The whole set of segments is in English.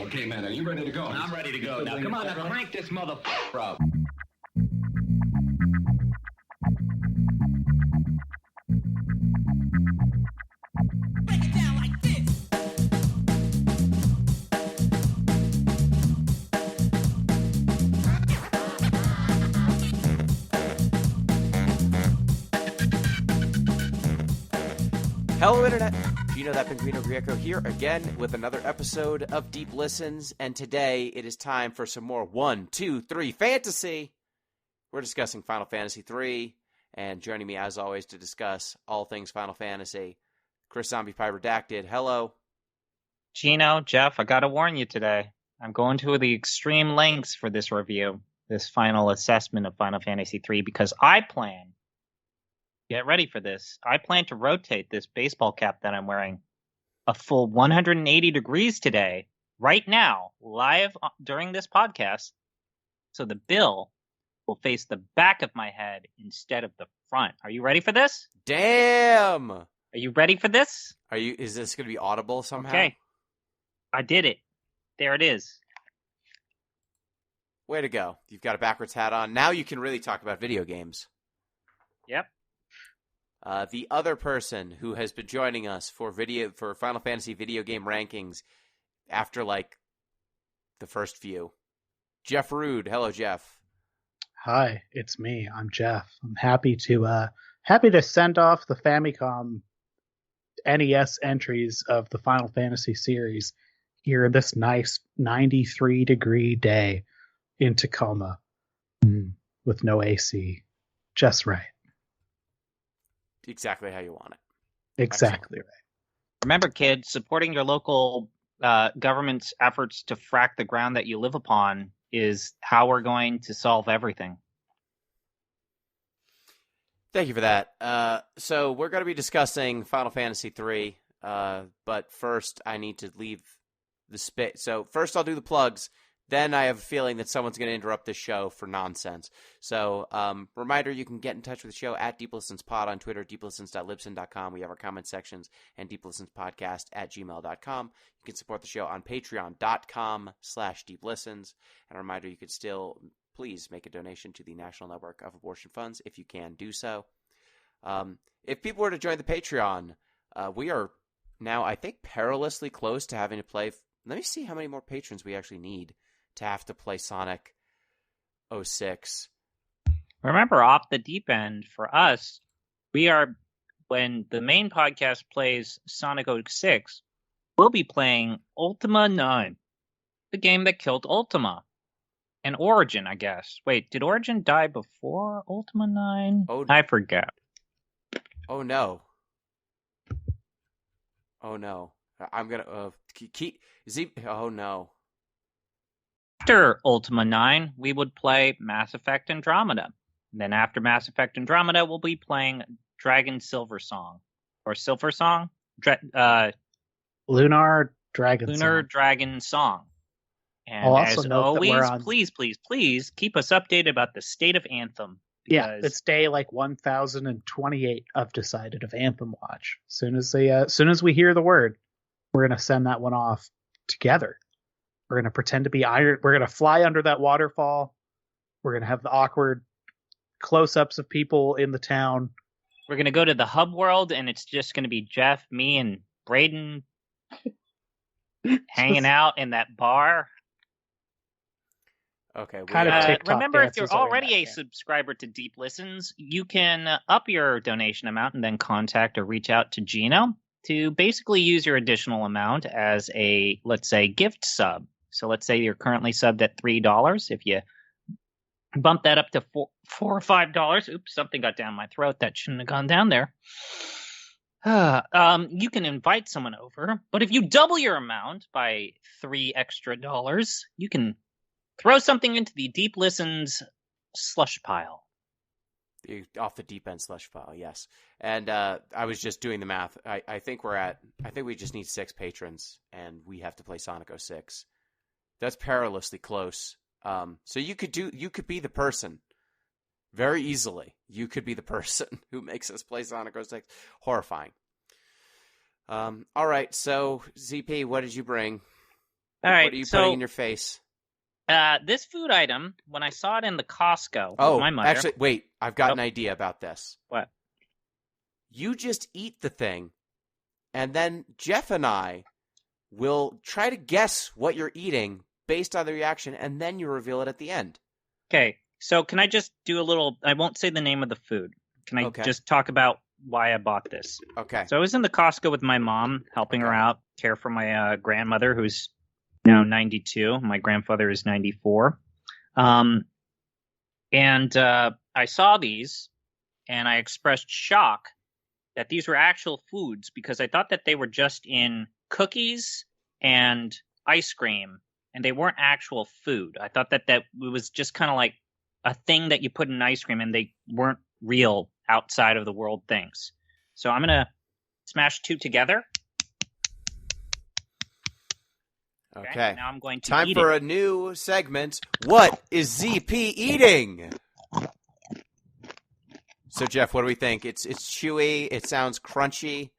Okay, man, are you ready to go? I'm ready to go. Now, come on, now crank this motherfucker up. Break it down like this. Hello, Internet. Gino, that Pinguino Greco here again with another episode of Deep Listens, and today it is time for some more 1, 2, 3 fantasy. We're discussing Final Fantasy III, and joining me as always to discuss all things Final Fantasy, Chris ZombiePie Redacted. Hello. Gino, Jeff, I gotta warn you today. I'm going to the extreme lengths for this review, this final assessment of Final Fantasy III, because I plan, get ready for this, I plan to rotate this baseball cap that I'm wearing a full 180 degrees today, right now, live during this podcast, so the bill will face the back of my head instead of the front. Are you ready for this? Damn! Are you ready for this? Is this going to be audible somehow? Okay. I did it. There it is. Way to go. You've got a backwards hat on. Now you can really talk about video games. Yep. The other person who has been joining us for Final Fantasy video game rankings after the first few, Jeff Rud. Hello, Jeff. Hi, it's me. I'm Jeff. I'm happy to send off the Famicom NES entries of the Final Fantasy series here this nice 93-degree day in Tacoma with no AC. Just right. Exactly how you want it. Exactly right. Remember, kids, supporting your local government's efforts to frack the ground that you live upon is how we're going to solve everything. Thank you for that. So we're going to be discussing Final Fantasy III, but first I need to leave the space. So first I'll do the plugs. Then I have a feeling that someone's going to interrupt this show for nonsense. So, reminder, you can get in touch with the show at DeepListensPod on Twitter, deeplistens.libsyn.com. We have our comment sections, and deeplistenspodcast@gmail.com. You can support the show on patreon.com/deeplistens. And a reminder, you could still, please, make a donation to the National Network of Abortion Funds if you can do so. If people were to join the Patreon, we are now, I think, perilously close to having to play. Let me see how many more patrons we actually need to have to play Sonic 06. Remember, off the deep end for us, when the main podcast plays Sonic 06, we'll be playing Ultima 9, the game that killed Ultima. And Origin, I guess. Wait, did Origin die before Ultima 9? Oh, I forget. Oh, no. Oh, no. I'm going to... Oh, no. After Ultima 9, we would play Mass Effect Andromeda. And then after Mass Effect Andromeda, we'll be playing Dragon Silver Song. Or Silver Song? Lunar Dragon Lunar Song. Dragon Song. And I'll also as note that always, we're on... please keep us updated about the state of Anthem. Yeah, it's day 1028 of Decided of Anthem Watch. As soon as we hear the word, we're going to send that one off together. We're going to pretend to be iron. We're going to fly under that waterfall. We're going to have the awkward close-ups of people in the town. We're going to go to the hub world, and it's just going to be Jeff, me, and Braden hanging out in that bar. Okay. Remember, if you're already a subscriber to Deep Listens, you can up your donation amount and then contact or reach out to Gino to basically use your additional amount as a, let's say, gift sub. So let's say you're currently subbed at $3. If you bump that up to $4 or $5, oops, something got down my throat that shouldn't have gone down there. You can invite someone over, but if you double your amount by $3 extra, you can throw something into the Deep Listens slush pile. Off the deep end slush pile, yes. And I was just doing the math. I think we just need 6 patrons, and we have to play Sonic 06. That's perilously close. So you could be the person very easily. You could be the person who makes us play Sonic 06. Horrifying. All right, so ZP, what did you bring? All right. What are you so, putting in your face? this food item, when I saw it in the Costco Oh, with my mother. actually, wait. I've got an idea about this. What? You just eat the thing, and then Jeff and I will try to guess what you're eating based on the reaction, and then you reveal it at the end. Okay. So can I just do a little? I won't say the name of the food. Can I just talk about why I bought this? Okay. So I was in the Costco with my mom, helping her out, care for my grandmother, who's now 92. My grandfather is 94. And I saw these, and I expressed shock that these were actual foods because I thought that they were just in cookies and ice cream, and they weren't actual food. I thought that it was just kind of like a thing that you put in ice cream, and they weren't real outside of the world things. So I'm going to smash two together. Okay. Now I'm going to Time eat for it. a new segment. What is ZP eating? So, Jeff, what do we think? It's chewy. It sounds crunchy.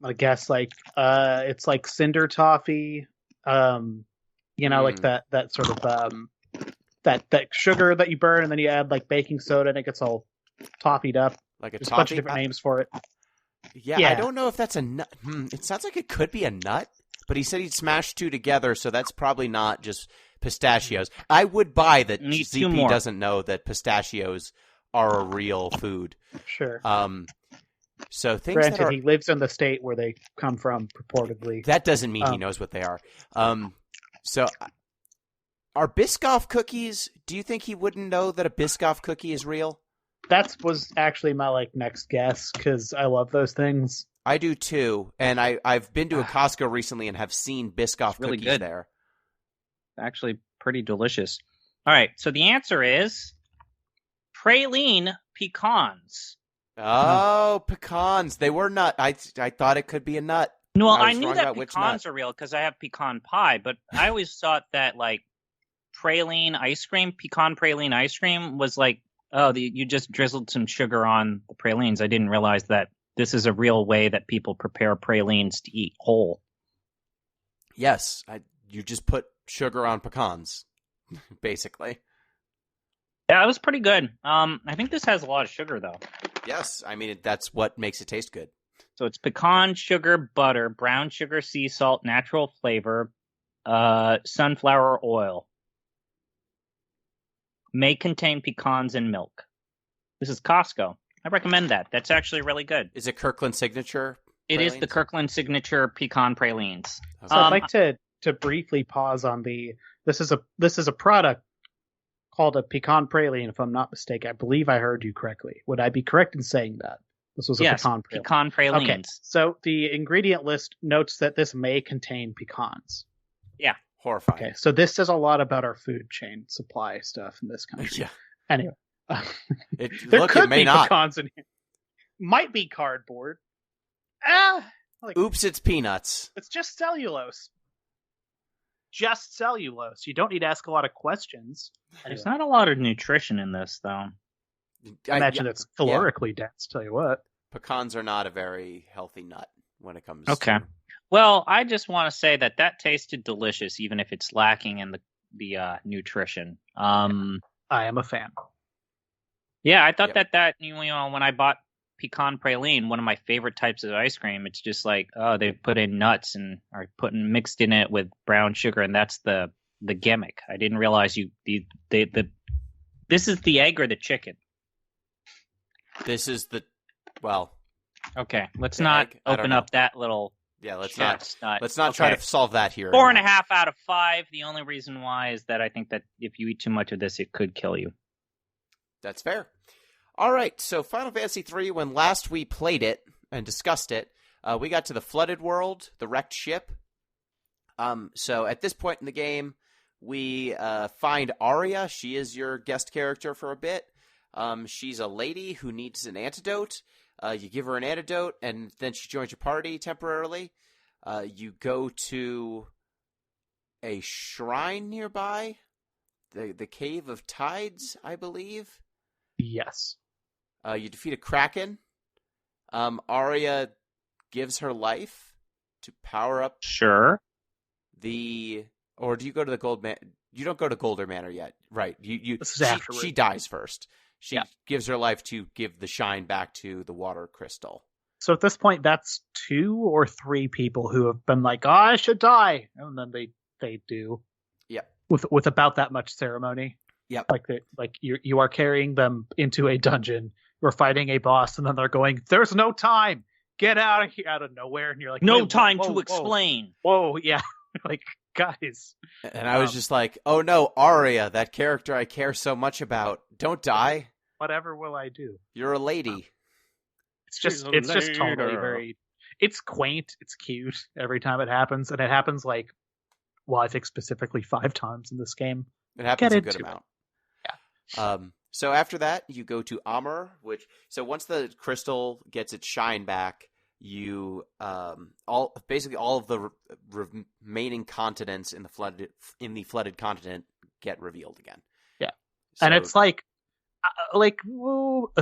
I guess it's like cinder toffee. Like that sort of that sugar that you burn and then you add like baking soda and it gets all toffied up. Like a There's toffee? a bunch of different names for it. Yeah, I don't know if that's a nut. It sounds like it could be a nut, but he said he'd smash two together, so that's probably not just pistachios. I would buy that ZP doesn't know that pistachios are a real food. Sure. So things Granted, he lives in the state where they come from, purportedly. That doesn't mean he knows what they are. So are Biscoff cookies, do you think he wouldn't know that a Biscoff cookie is real? That was actually my next guess, because I love those things. I do too, and I've been to a Costco recently and have seen Biscoff really cookies good there. Actually pretty delicious. All right, so the answer is praline pecans. Oh, pecans. They were nut. I thought it could be a nut. Well, I was knew wrong that about which pecans nut. are real because I have pecan pie, but I always thought that praline ice cream, pecan praline ice cream was you just drizzled some sugar on the pralines. I didn't realize that this is a real way that people prepare pralines to eat whole. Yes, you just put sugar on pecans, basically. Yeah, it was pretty good. I think this has a lot of sugar, though. Yes, I mean, that's what makes it taste good. So it's pecan, sugar, butter, brown sugar, sea salt, natural flavor, sunflower oil. May contain pecans and milk. This is Costco. I recommend that. That's actually really good. Is it Kirkland Signature? It is the Kirkland Signature pecan pralines. Okay. So I'd like to briefly pause on this is a product called a pecan praline, if I'm not mistaken. I believe I heard you correctly. Would I be correct in saying that? This was a pecan praline. Pecan pralines. Okay, so the ingredient list notes that this may contain pecans. Yeah. Horrifying. Okay, so this says a lot about our food chain supply stuff in this country. Yeah. Anyway. There could be pecans in here. Might be cardboard. Oops, it's peanuts. It's just cellulose. Just cellulose. You don't need to ask a lot of questions. There's not a lot of nutrition in this, though. I imagine it's calorically dense, tell you what. Pecans are not a very healthy nut when it comes to... Well, I just want to say that tasted delicious, even if it's lacking in the nutrition. I am a fan. Yeah, I thought that when I bought pecan praline, one of my favorite types of ice cream, it's just they put in nuts and are mixed in it with brown sugar, and that's the gimmick. I didn't realize this is the egg or the chicken. This is okay. Let's not open up that little. Yeah, let's not try to solve that here. 4.5 out of 5. The only reason why is that I think that if you eat too much of this, it could kill you. That's fair. All right, so Final Fantasy III, when last we played it and discussed it, we got to the flooded world, the wrecked ship. So at this point in the game, we find Arya. She is your guest character for a bit. She's a lady who needs an antidote. You give her an antidote, and then she joins your party temporarily. You go to a shrine nearby, the Cave of Tides, I believe. Yes. You defeat a kraken. Arya gives her life to power up or do you go to the Gold Man? You don't go to Golder Manor yet, right? This is afterward. She dies first. She Yeah. gives her life to give the shine back to the water crystal. So at this point, that's 2 or 3 people who have been like, "Oh, I should die," and then they do. Yep. With about that much ceremony. Yep. Like you are carrying them into a dungeon. You're fighting a boss, and then they're going, "There's no time. Get out of here!" Out of nowhere, and you're like, No "Wait, time whoa, to whoa, explain. Whoa, yeah, like guys." And I was just like, "Oh no, Arya, that character I care so much about, don't die. Whatever will I do? You're a lady." It's just totally very. It's quaint. It's cute every time it happens, and it happens like, well, I think specifically 5 times in this game. It happens a good into amount. Yeah. So after that, you go to Amr, so once the crystal gets its shine back, you all of the remaining continents in the flooded continent get revealed again. Yeah, so, and it's like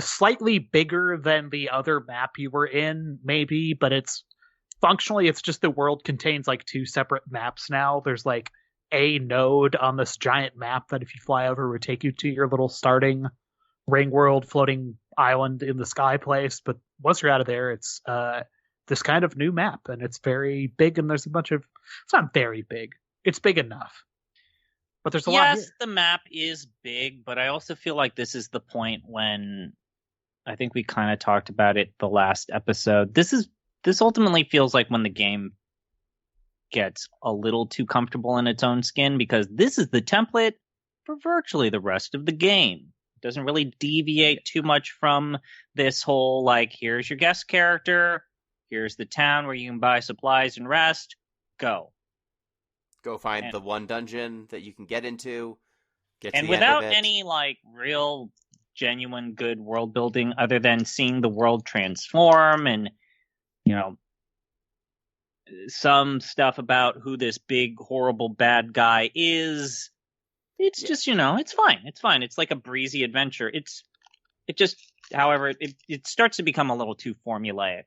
slightly bigger than the other map you were in, maybe, but it's functionally it's just the world contains like 2 separate maps now. There's like a node on this giant map that if you fly over would take you to your little starting ring world floating island in the sky place, but once you're out of there, it's this kind of new map, and it's very big, and there's a bunch of, it's not very big, it's big enough, but there's a lot here. Yes, the map is big, but I also feel like this is the point when I think we kind of talked about it the last episode. This ultimately feels like when the game gets a little too comfortable in its own skin, because this is the template for virtually the rest of the game. It doesn't really deviate too much from this whole, like, here's your guest character, here's the town where you can buy supplies and rest, go. Go find the one dungeon that you can get into. Get to and the end without of it. any, like, real, genuine good world building other than seeing the world transform and, you know, some stuff about who this big, horrible, bad guy is. It's just, you know, it's fine. It's fine. It's like a breezy adventure. However, it starts to become a little too formulaic.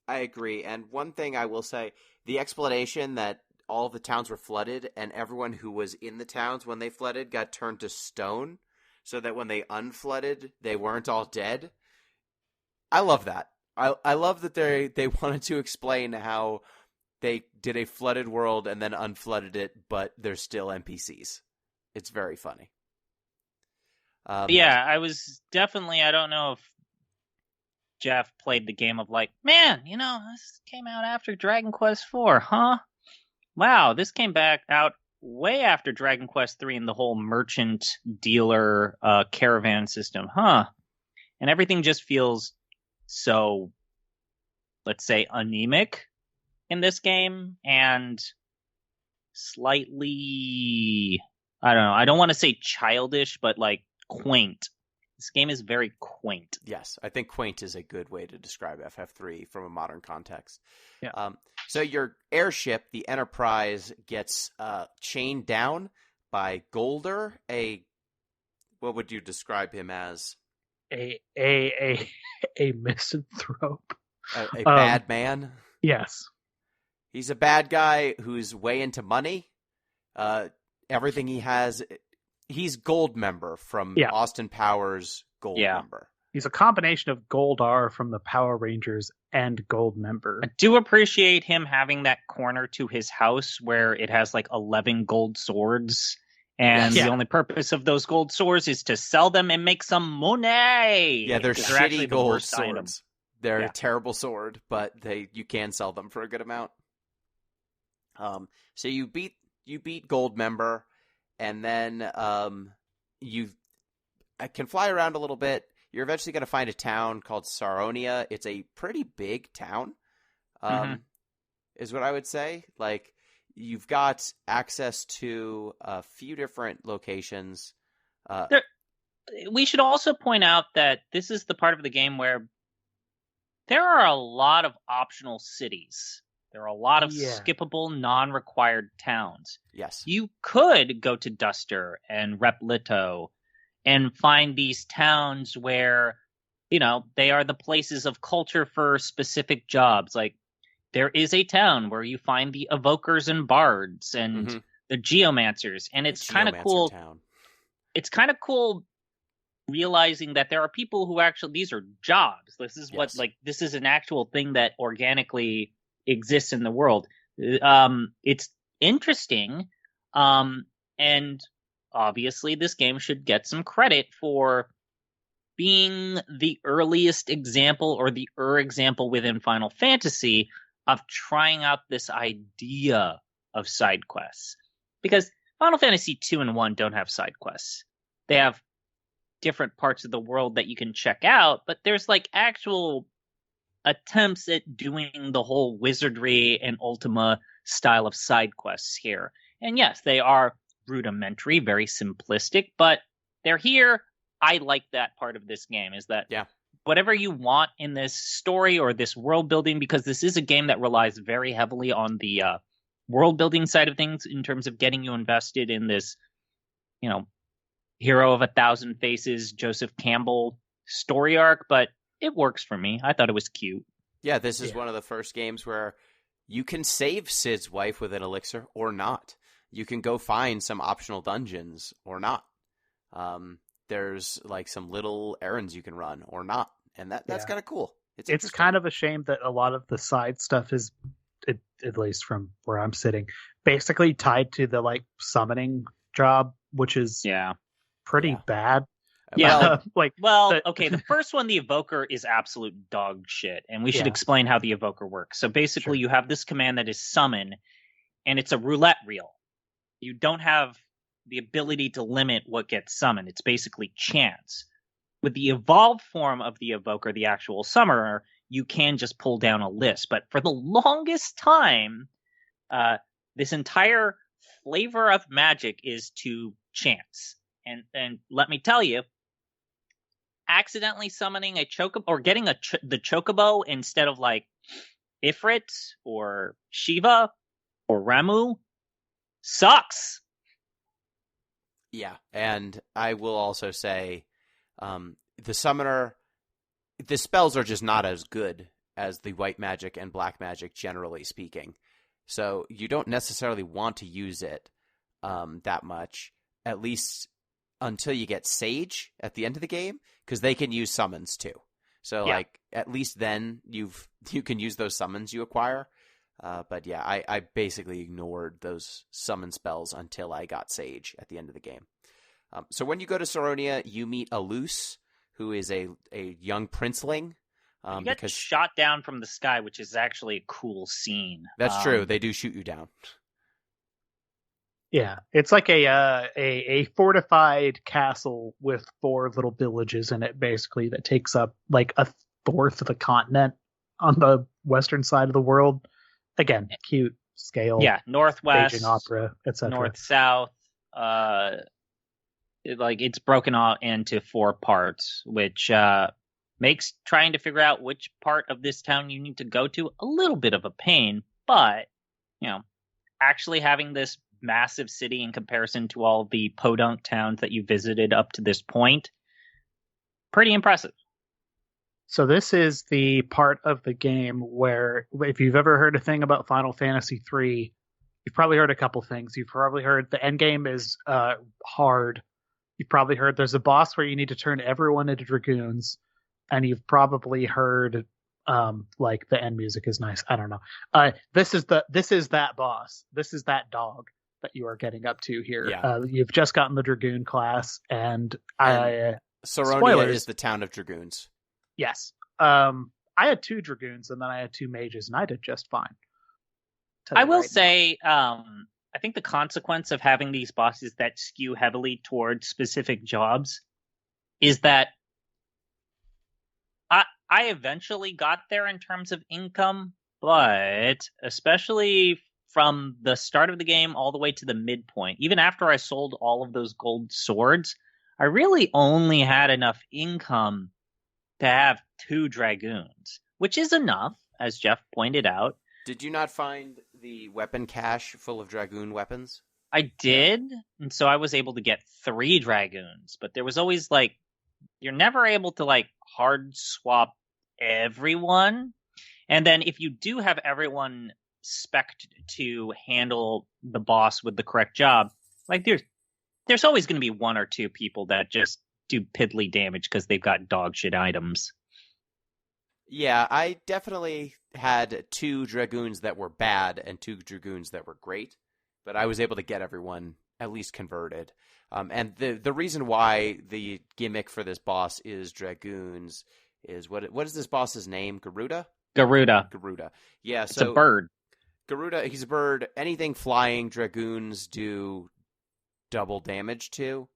I agree. And one thing I will say, the explanation that all of the towns were flooded and everyone who was in the towns when they flooded got turned to stone so that when they unflooded, they weren't all dead. I love that. I love that they wanted to explain how they did a flooded world and then unflooded it, but they're still NPCs. It's very funny. Yeah, I was definitely, I don't know if Jeff played the game of like, man, you know, this came out after Dragon Quest IV, huh? Wow, this came back out way after Dragon Quest III and the whole merchant dealer caravan system, huh? And everything just feels so, let's say, anemic in this game, and slightly, I don't know, I don't want to say childish, but like quaint. This game is very quaint. Yes, I think quaint is a good way to describe FF3 from a modern context. Yeah. So your airship, the Enterprise, gets chained down by Golder, what would you describe him as? A misanthrope. A bad man? Yes. He's a bad guy who's way into money. Everything he has, he's Gold Member from Austin Powers' Gold Member. He's a combination of Goldar from the Power Rangers and Gold Member. I do appreciate him having that corner to his house where it has like 11 gold swords. And the only purpose of those gold swords is to sell them and make some money. Yeah, they're actually shitty the gold worst item. swords. They're a terrible sword, but you can sell them for a good amount. So you beat Gold Member, and then you can fly around a little bit. You're eventually going to find a town called Saronia. It's a pretty big town, is what I would say. Like, you've got access to a few different locations. We should also point out that this is the part of the game where there are a lot of optional cities. There are a lot of skippable, non-required towns. Yes. You could go to Duster and Replito and find these towns where, you know, they are the places of culture for specific jobs. Like, there is a town where you find the evokers and bards and Mhm. the geomancers, and it's kind of Geomancer cool. Town. It's kind of cool realizing that there are people who actually, these are jobs. This is what, Yes. like, this is an actual thing that organically exists in the world. It's interesting. And obviously this game should get some credit for being the earliest example or the example within Final Fantasy of trying out this idea of side quests. Because Final Fantasy 2 and 1 don't have side quests. They have different parts of the world that you can check out, but there's like actual attempts at doing the whole wizardry and Ultima style of side quests here. And yes, they are rudimentary, very simplistic, but they're here. I like that part of this game, is that whatever you want in this story or this world building, because this is a game that relies very heavily on the world building side of things in terms of getting you invested in this, hero of 1,000 faces, Joseph Campbell story arc, but it works for me. I thought it was cute. Yeah, this is one of the first games where you can save Cid's wife with an elixir or not. You can go find some optional dungeons or not. There's like some little errands you can run or not. And that's kind of cool. It's kind of a shame that a lot of the side stuff is, at least from where I'm sitting, basically tied to the like summoning job, which is pretty bad. Yeah. Well, okay. The first one, the evoker, is absolute dog shit. And we should explain how the evoker works. So basically you have this command that is summon, and it's a roulette reel. You don't have the ability to limit what gets summoned. It's basically chance. With the evolved form of the evoker, the actual summoner, you can just pull down a list. But for the longest time, this entire flavor of magic is to chance. And let me tell you, accidentally summoning a chocobo or getting the chocobo instead of like Ifrit or Shiva or Ramu sucks. Yeah, and I will also say the summoner, the spells are just not as good as the white magic and black magic, generally speaking. So you don't necessarily want to use it that much, at least until you get Sage at the end of the game, because they can use summons too. So like at least then you can use those summons you acquire. But yeah, I basically ignored those summon spells until I got Sage at the end of the game. So when you go to Saronia, you meet Alus, who is a young princeling. You get shot down from the sky, which is actually a cool scene. That's true. They do shoot you down. Yeah, it's like a fortified castle with 4 little villages in it, basically, that takes up like a fourth of the continent on the western side of the world. Again, cute scale. Yeah, northwest, Beijing opera, etc. North south. It's broken out into 4 parts, which makes trying to figure out which part of this town you need to go to a little bit of a pain. But actually having this massive city in comparison to all the podunk towns that you visited up to this point, pretty impressive. So this is the part of the game where, if you've ever heard a thing about Final Fantasy III, you've probably heard a couple things. You've probably heard the end game is hard. You've probably heard there's a boss where you need to turn everyone into dragoons, and you've probably heard like the end music is nice. I don't know. This is that boss. This is that dog that you are getting up to here. Yeah. You've just gotten the dragoon class, and Saronia spoilers. is the town of dragoons. Yes. I had 2 dragoons, and then I had 2 mages, and I did just fine. I will say, I think the consequence of having these bosses that skew heavily towards specific jobs is that I eventually got there in terms of income, but especially from the start of the game all the way to the midpoint, even after I sold all of those gold swords, I really only had enough income to have 2 dragoons, which is enough, as Jeff pointed out. Did you not find the weapon cache full of dragoon weapons? I did, and so I was able to get 3 dragoons, but there was always you're never able to hard swap everyone. And then if you do have everyone spec'd to handle the boss with the correct job, like there's always going to be one or two people that just do piddly damage because they've got dog shit items. Yeah, I definitely had 2 Dragoons that were bad and 2 Dragoons that were great, but I was able to get everyone at least converted. And the reason why the gimmick for this boss is Dragoons is what is this boss's name? Garuda? Garuda. Yeah, It's a bird. Garuda, he's a bird. Anything flying, Dragoons do double damage to.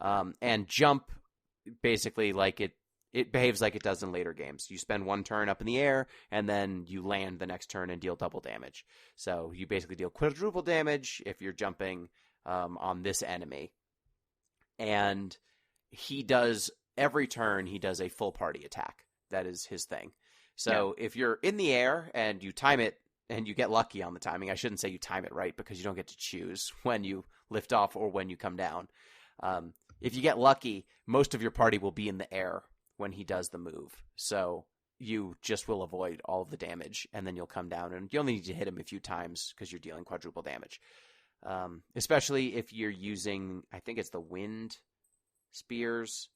And jump, basically, like it behaves like it does in later games. You spend 1 turn up in the air, and then you land the next turn and deal double damage. So you basically deal quadruple damage if you're jumping on this enemy. And he does, every turn, he does a full party attack. That is his thing. So if you're in the air and you time it, and you get lucky on the timing, I shouldn't say you time it right because you don't get to choose when you lift off or when you come down. If you get lucky, most of your party will be in the air when he does the move. So you just will avoid all of the damage, and then you'll come down, and you only need to hit him a few times because you're dealing quadruple damage. Especially if you're using, I think it's the wind spears.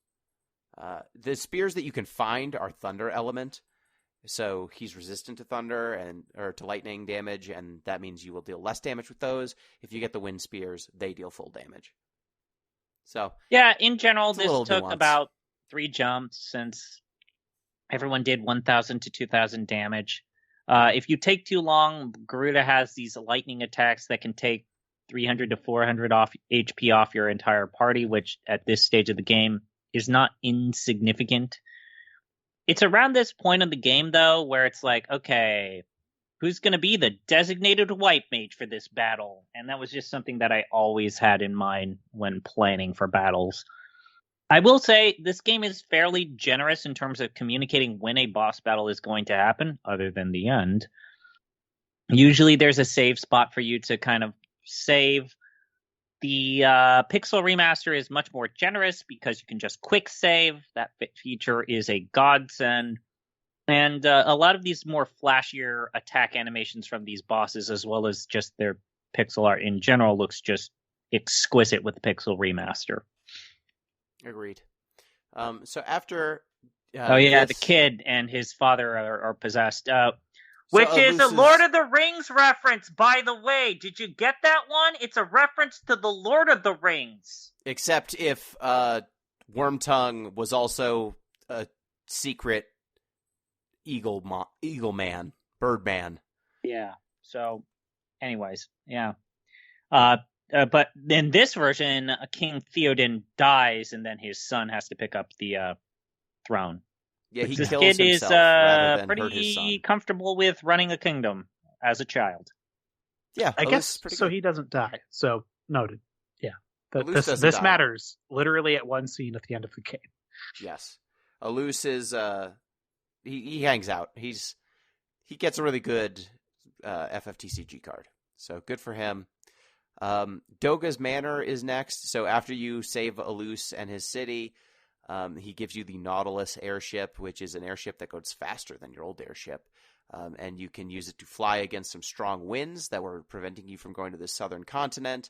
The spears that you can find are thunder element. So he's resistant to thunder or to lightning damage, and that means you will deal less damage with those. If you get the wind spears, they deal full damage. So yeah, in general, this took nuance. about 3 jumps since everyone did 1,000 to 2,000 damage. If you take too long, Garuda has these lightning attacks that can take 300 to 400 HP off your entire party, which at this stage of the game is not insignificant. It's around this point in the game, though, where it's like, okay, who's going to be the designated white mage for this battle? And that was just something that I always had in mind when planning for battles. I will say this game is fairly generous in terms of communicating when a boss battle is going to happen, other than the end. Usually there's a save spot for you to kind of save. The Pixel Remaster is much more generous because you can just quick save. That feature is a godsend. And a lot of these more flashier attack animations from these bosses, as well as just their pixel art in general, looks just exquisite with the Pixel Remaster. Agreed. So after... the kid and his father are possessed. Which is a Lord of the Rings reference, by the way. Did you get that one? It's a reference to the Lord of the Rings. Except if Wormtongue was also a secret eagle man, bird man. Yeah. So, anyways, yeah. But in this version, King Theoden dies, and then his son has to pick up the throne. Yeah, he this kills kid himself is rather than hurt his son. pretty comfortable with running a kingdom as a child. Yeah, I guess so. He doesn't die. So noted. Yeah, this matters literally at one scene at the end of the game. Yes, Alus is he hangs out. He gets a really good FFTCG card. So good for him. Doga's Manor is next. So after you save Alus and his city. He gives you the Nautilus airship, which is an airship that goes faster than your old airship. And you can use it to fly against some strong winds that were preventing you from going to the southern continent.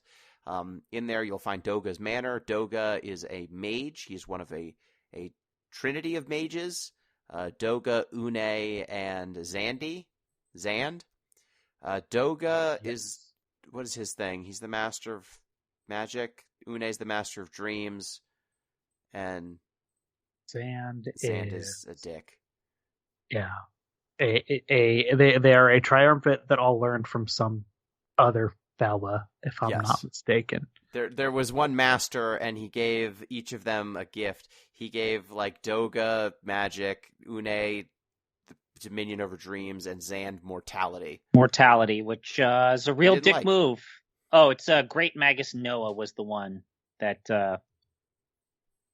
In there, you'll find Doga's Manor. Doga is a mage. He's one of a trinity of mages. Doga, Une, and Zand. Doga is... What is his thing? He's the master of magic. Une's the master of dreams. And Zand is a dick. Yeah. They are a triumvirate that all learned from some other fella, if I'm not mistaken. There was one master, and he gave each of them a gift. He gave, like, Doga magic, Une the dominion over dreams, and Zand mortality. Mortality, which is a real dick move. Oh, it's Great Magus Noah was the one that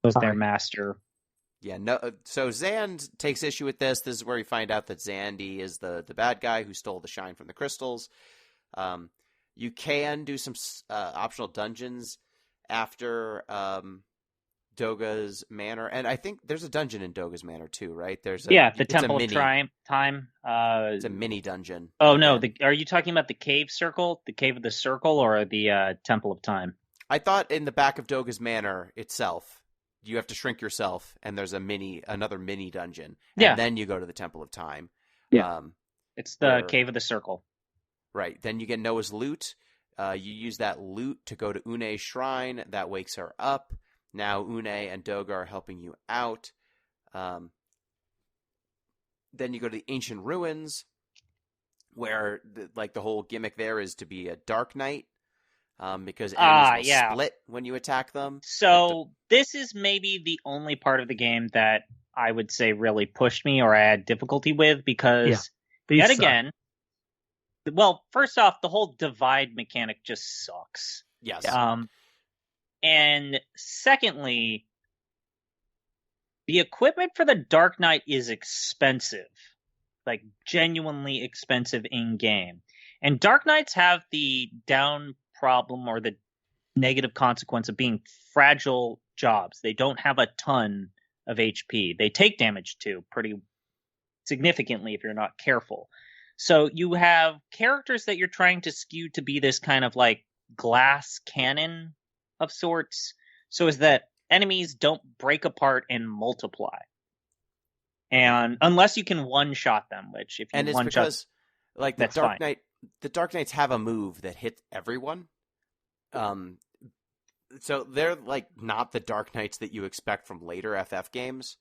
was their master. Yeah, no. So Zand takes issue with this. This is where we find out that Zandy is the bad guy who stole the shine from the crystals. You can do some optional dungeons after Doga's Manor, and I think there's a dungeon in Doga's Manor too, right? The it's Temple a of mini, Time. It's a mini dungeon. Oh no, are you talking about the cave circle, the cave of the circle, or the Temple of Time? I thought in the back of Doga's Manor itself, you have to shrink yourself, and there's another mini dungeon, and then you go to the Temple of Time. Yeah. It's the cave of the circle. Right. Then you get Noah's loot. You use that loot to go to Une's shrine. That wakes her up. Now Une and Doga are helping you out. Then you go to the ancient ruins, where the whole gimmick there is to be a dark knight, because enemies will split when you attack them. So this is maybe the only part of the game that I would say really pushed me or I had difficulty with, because yet again, well, first off, the whole divide mechanic just sucks. Yes. And secondly, the equipment for the Dark Knight is expensive, like genuinely expensive in game. And Dark Knights have the down problem or the negative consequence of being fragile jobs. They don't have a ton of HP. They take damage too, pretty significantly if you're not careful. So you have characters that you're trying to skew to be this kind of like glass cannon of sorts, so as that enemies don't break apart and multiply. And unless you can one-shot them, which if you and it's one-shot, because like the Dark Knights have a move that hits everyone. So they're like not the Dark Knights that you expect from later FF games.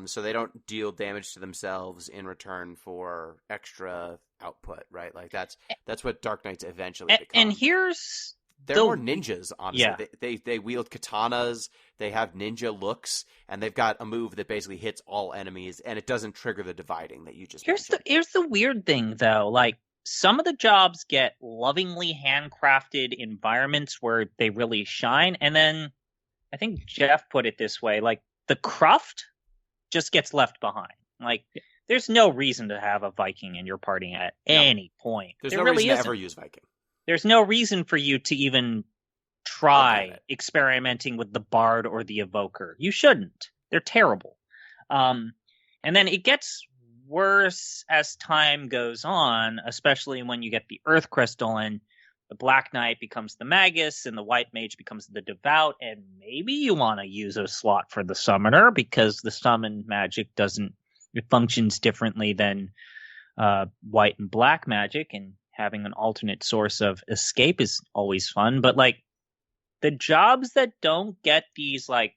So they don't deal damage to themselves in return for extra output, right? Like that's what Dark Knights eventually become. And here's they're more ninjas, honestly. Yeah. They wield katanas, they have ninja looks, and they've got a move that basically hits all enemies, and it doesn't trigger the dividing that you just mentioned. Here's the weird thing, though. Like, some of the jobs get lovingly handcrafted environments where they really shine, and then I think Jeff put it this way, like, the cruft just gets left behind. Like, there's no reason to have a Viking in your party at any point. There's no reason to ever use Viking. There's no reason for you to even try experimenting with the Bard or the Evoker. You shouldn't. They're terrible. And then it gets worse as time goes on, especially when you get the Earth Crystal and the Black Knight becomes the Magus and the White Mage becomes the Devout, and maybe you want to use a slot for the Summoner because the summon magic it functions differently than White and Black magic, and having an alternate source of escape is always fun. But like the jobs that don't get these like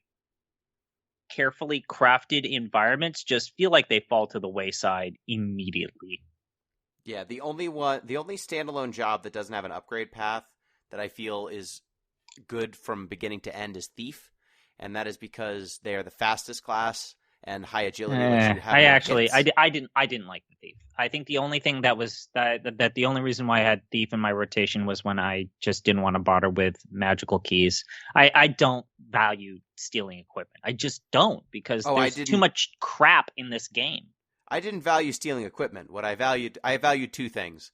carefully crafted environments just feel like they fall to the wayside immediately. Yeah, the only standalone job that doesn't have an upgrade path that I feel is good from beginning to end is Thief, and that is because they are the fastest class and high agility. I didn't like the Thief. I think the only thing that was that the only reason why I had Thief in my rotation was when I just didn't want to bother with magical keys. I don't value stealing equipment. I just don't, because there's too much crap in this game. I didn't value stealing equipment. I valued two things.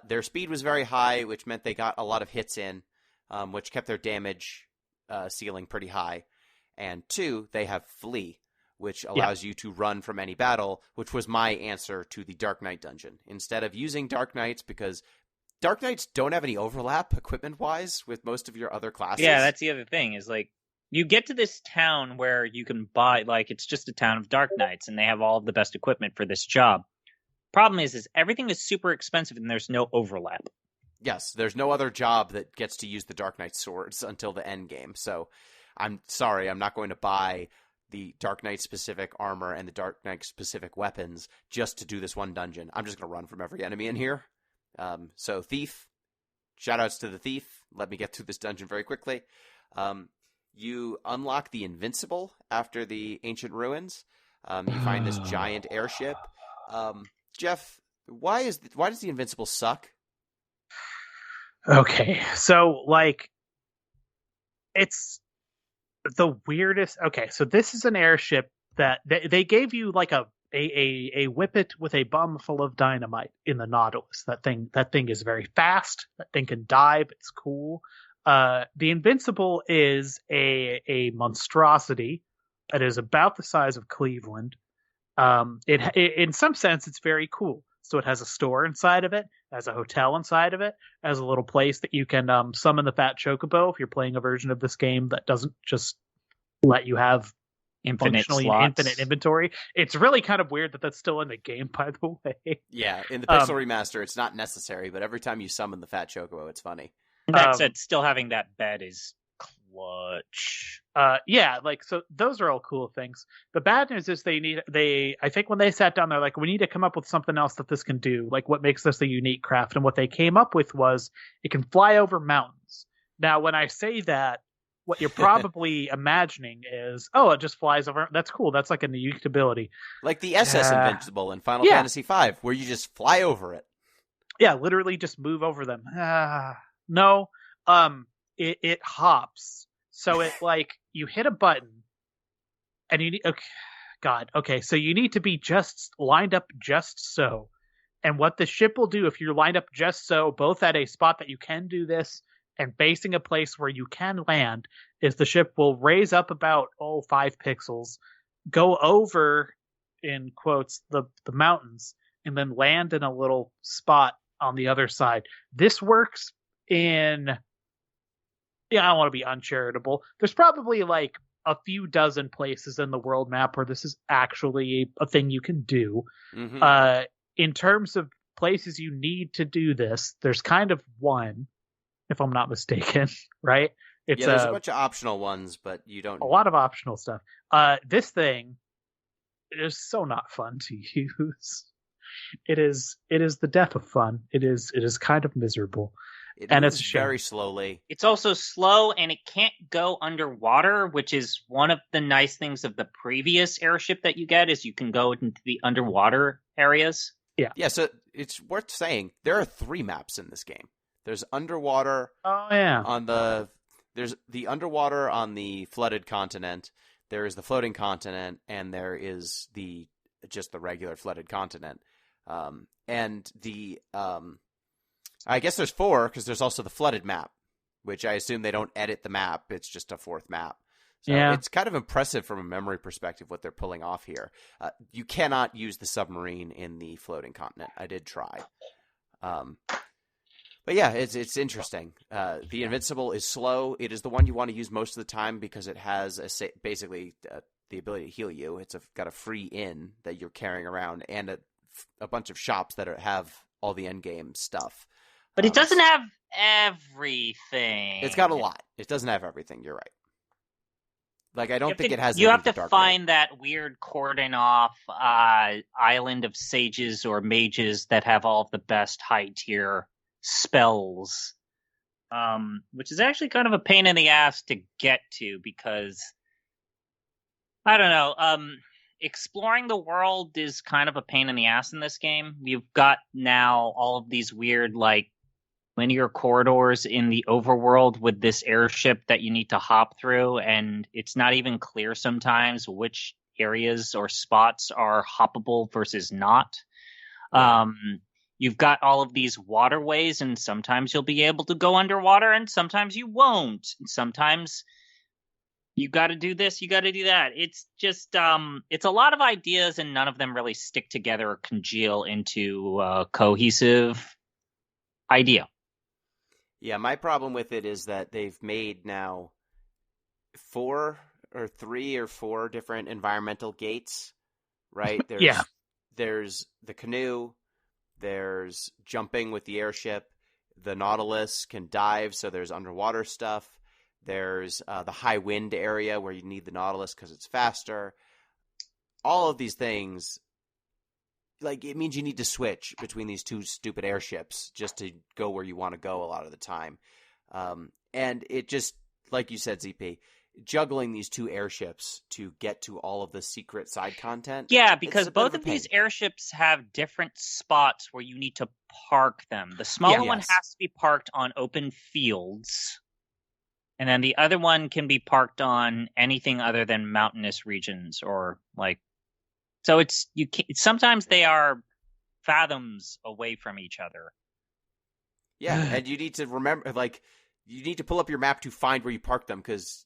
Their speed was very high, which meant they got a lot of hits in, which kept their damage ceiling pretty high. And two, they have Flee, which allows you to run from any battle, which was my answer to the Dark Knight dungeon. Instead of using Dark Knights, because Dark Knights don't have any overlap equipment-wise with most of your other classes. Yeah, that's the other thing, is like, you get to this town where you can buy, like, it's just a town of Dark Knights, and they have all of the best equipment for this job. Problem is everything is super expensive, and there's no overlap. Yes, there's no other job that gets to use the Dark Knight swords until the end game. So I'm sorry, I'm not going to buy the Dark Knight-specific armor and the Dark Knight-specific weapons just to do this one dungeon. I'm just going to run from every enemy in here. So Thief, shoutouts to the Thief. Let me get through this dungeon very quickly. You unlock the Invincible after the Ancient Ruins. You find this giant airship. Jeff, why does the Invincible suck? Okay, so like, it's the weirdest. Okay, so this is an airship that they gave you like a whippet with a bum full of dynamite in the Nautilus. That thing is very fast. That thing can dive. It's cool. The Invincible is a monstrosity. It is about the size of Cleveland. In some sense, it's very cool. So it has a store inside of it, has a hotel inside of it, has a little place that you can summon the Fat Chocobo if you're playing a version of this game that doesn't just let you have Infinite functionally slots. infinite inventory. It's really kind of weird that that's still in the game, by the way. Yeah, in the Pixel Remaster, it's not necessary, but every time you summon the Fat Chocobo, it's funny. That said, still having that bed is clutch. Yeah, like, so those are all cool things. The bad news is I think when they sat down, they're like, we need to come up with something else that this can do, like what makes this a unique craft. And what they came up with was it can fly over mountains. Now, when I say that, what you're probably imagining is, oh, it just flies over. That's cool. That's like a unique ability. Like the SS Invincible in Final Fantasy V, where you just fly over it. Yeah, literally just move over them. No, it hops. So it like you hit a button, and you need. Okay, so you need to be just lined up just so. And what the ship will do if you're lined up just so, both at a spot that you can do this and facing a place where you can land, is the ship will raise up about 5 pixels, go over, in quotes, the mountains, and then land in a little spot on the other side. This works in, I don't want to be uncharitable. There's probably like a few dozen places in the world map where this is actually a thing you can do. Mm-hmm. In terms of places you need to do this, there's kind of one, if I'm not mistaken, right? There's a bunch of optional ones, but you don't. A lot of optional stuff. This thing is so not fun to use. It is the death of fun. It is kind of miserable. And it's very slowly. It's also slow, and it can't go underwater, which is one of the nice things of the previous airship that you get, is you can go into the underwater areas. Yeah, so it's worth saying there are 3 maps in this game. There's underwater. Oh yeah. There's the underwater on the flooded continent. There is the floating continent, and there is just the regular flooded continent. And I guess there's 4 because there's also the flooded map, which I assume they don't edit the map. It's just a 4th map. So it's kind of impressive from a memory perspective what they're pulling off here. You cannot use the submarine in the floating continent. I did try. But yeah, it's interesting. The Invincible is slow. It is the one you want to use most of the time because it has basically the ability to heal you. It's got a free inn that you're carrying around and a bunch of shops that have all the endgame stuff. But it doesn't have everything. It's got a lot. It doesn't have everything. You're right. Like, I don't think it has. You have to find that weird cordon off island of sages or mages that have all of the best high tier spells, which is actually kind of a pain in the ass to get to because I don't know. Exploring the world is kind of a pain in the ass in this game. You've got now all of these weird like linear corridors in the overworld with this airship that you need to hop through, and it's not even clear sometimes which areas or spots are hoppable versus not. You've got all of these waterways, and sometimes you'll be able to go underwater, and sometimes you won't. Sometimes you got to do this, you got to do that. It's just, it's a lot of ideas, and none of them really stick together or congeal into a cohesive idea. Yeah, my problem with it is that they've made now 3 or 4 different environmental gates, right? There's the canoe, there's jumping with the airship, the Nautilus can dive, so there's underwater stuff. There's the high wind area where you need the Nautilus because it's faster. All of these things, like, it means you need to switch between these 2 stupid airships just to go where you want to go a lot of the time. And it just, like you said, ZP, juggling these 2 airships to get to all of the secret side content. Yeah, because both of these airships have different spots where you need to park them. The smaller one has to be parked on open fields, and then the other one can be parked on anything other than mountainous regions or like. So it's sometimes they are fathoms away from each other. Yeah, and you need to remember, like, you need to pull up your map to find where you park them, because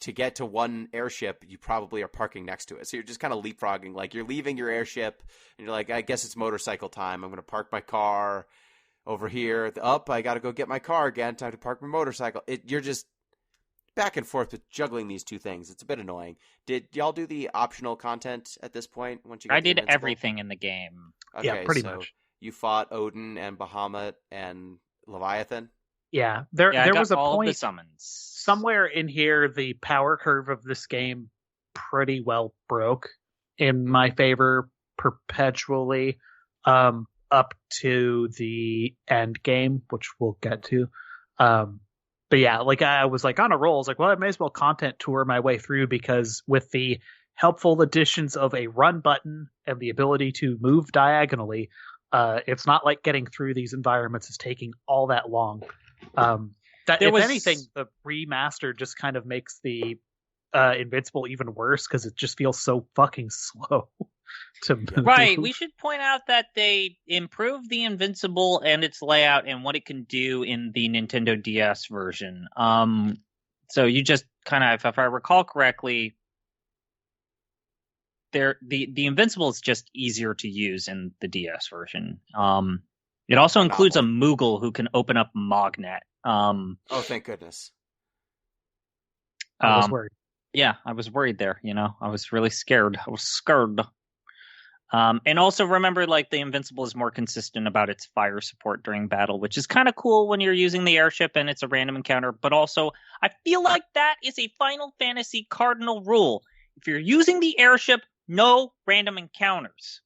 to get to one airship, you probably are parking next to it. So you're just kind of leapfrogging. Like, you're leaving your airship, and you're like, I guess it's motorcycle time. I'm going to park my car over here. I got to go get my car again. Time to park my motorcycle. You're just back and forth with juggling these two things. It's a bit annoying. Did y'all do the optional content at this point? Once you got I the did Invincible? everything in the game. Okay, Yeah, pretty so much. you fought Odin and Bahamut and Leviathan? Yeah, there I got was a all of the point summons. somewhere in here. The power curve of this game pretty well broke in my favor perpetually, up to the end game, which we'll get to. But yeah, like I was like on a roll. I was like, well, I may as well content tour my way through, because with the helpful additions of a run button and the ability to move diagonally, it's not like getting through these environments is taking all that long. Anything, the remaster just kind of makes the Invincible even worse, because it just feels so fucking slow to move. Right, we should point out that they improved the Invincible and its layout and what it can do in the Nintendo DS version. So you just kind of, if I recall correctly, the Invincible is just easier to use in the DS version. It also includes a Moogle who can open up Mognet. Oh, thank goodness. I was worried. Yeah, I was worried there. I was really scared. I was scared. And also remember, like, the Invincible is more consistent about its fire support during battle, which is kind of cool when you're using the airship and it's a random encounter. But also, I feel like that is a Final Fantasy cardinal rule. If you're using the airship, no random encounters.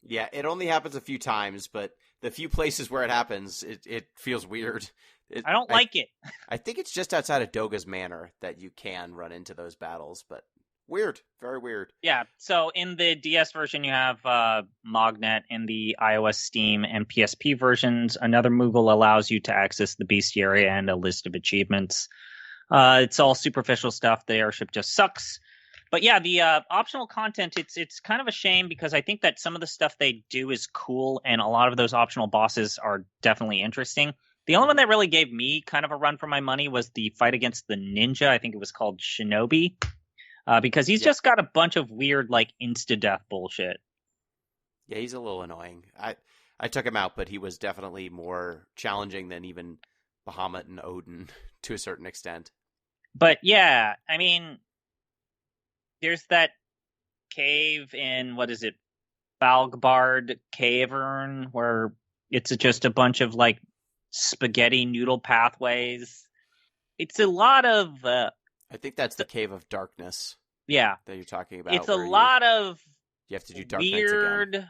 Yeah, it only happens a few times, but the few places where it happens, it feels weird. I don't like it. I think it's just outside of Doga's Manor that you can run into those battles, but weird. Very weird. Yeah, so in the DS version, you have Mognet. In the iOS, Steam, and PSP versions, another Moogle allows you to access the bestiary and a list of achievements. It's all superficial stuff. The airship just sucks. But yeah, the optional content, it's kind of a shame, because I think that some of the stuff they do is cool, and a lot of those optional bosses are definitely interesting. The only one that really gave me kind of a run for my money was the fight against the ninja. I think it was called Shinobi, because he's just got a bunch of weird, like, insta-death bullshit. Yeah, he's a little annoying. I took him out, but he was definitely more challenging than even Bahamut and Odin to a certain extent. But yeah, I mean, there's that cave in, what is it, Balgbard Cavern, where it's just a bunch of, like, spaghetti noodle pathways. It's a lot of... I think that's the Cave of Darkness. Yeah. That you're talking about. It's a lot of you have to do Dark Knights again. weird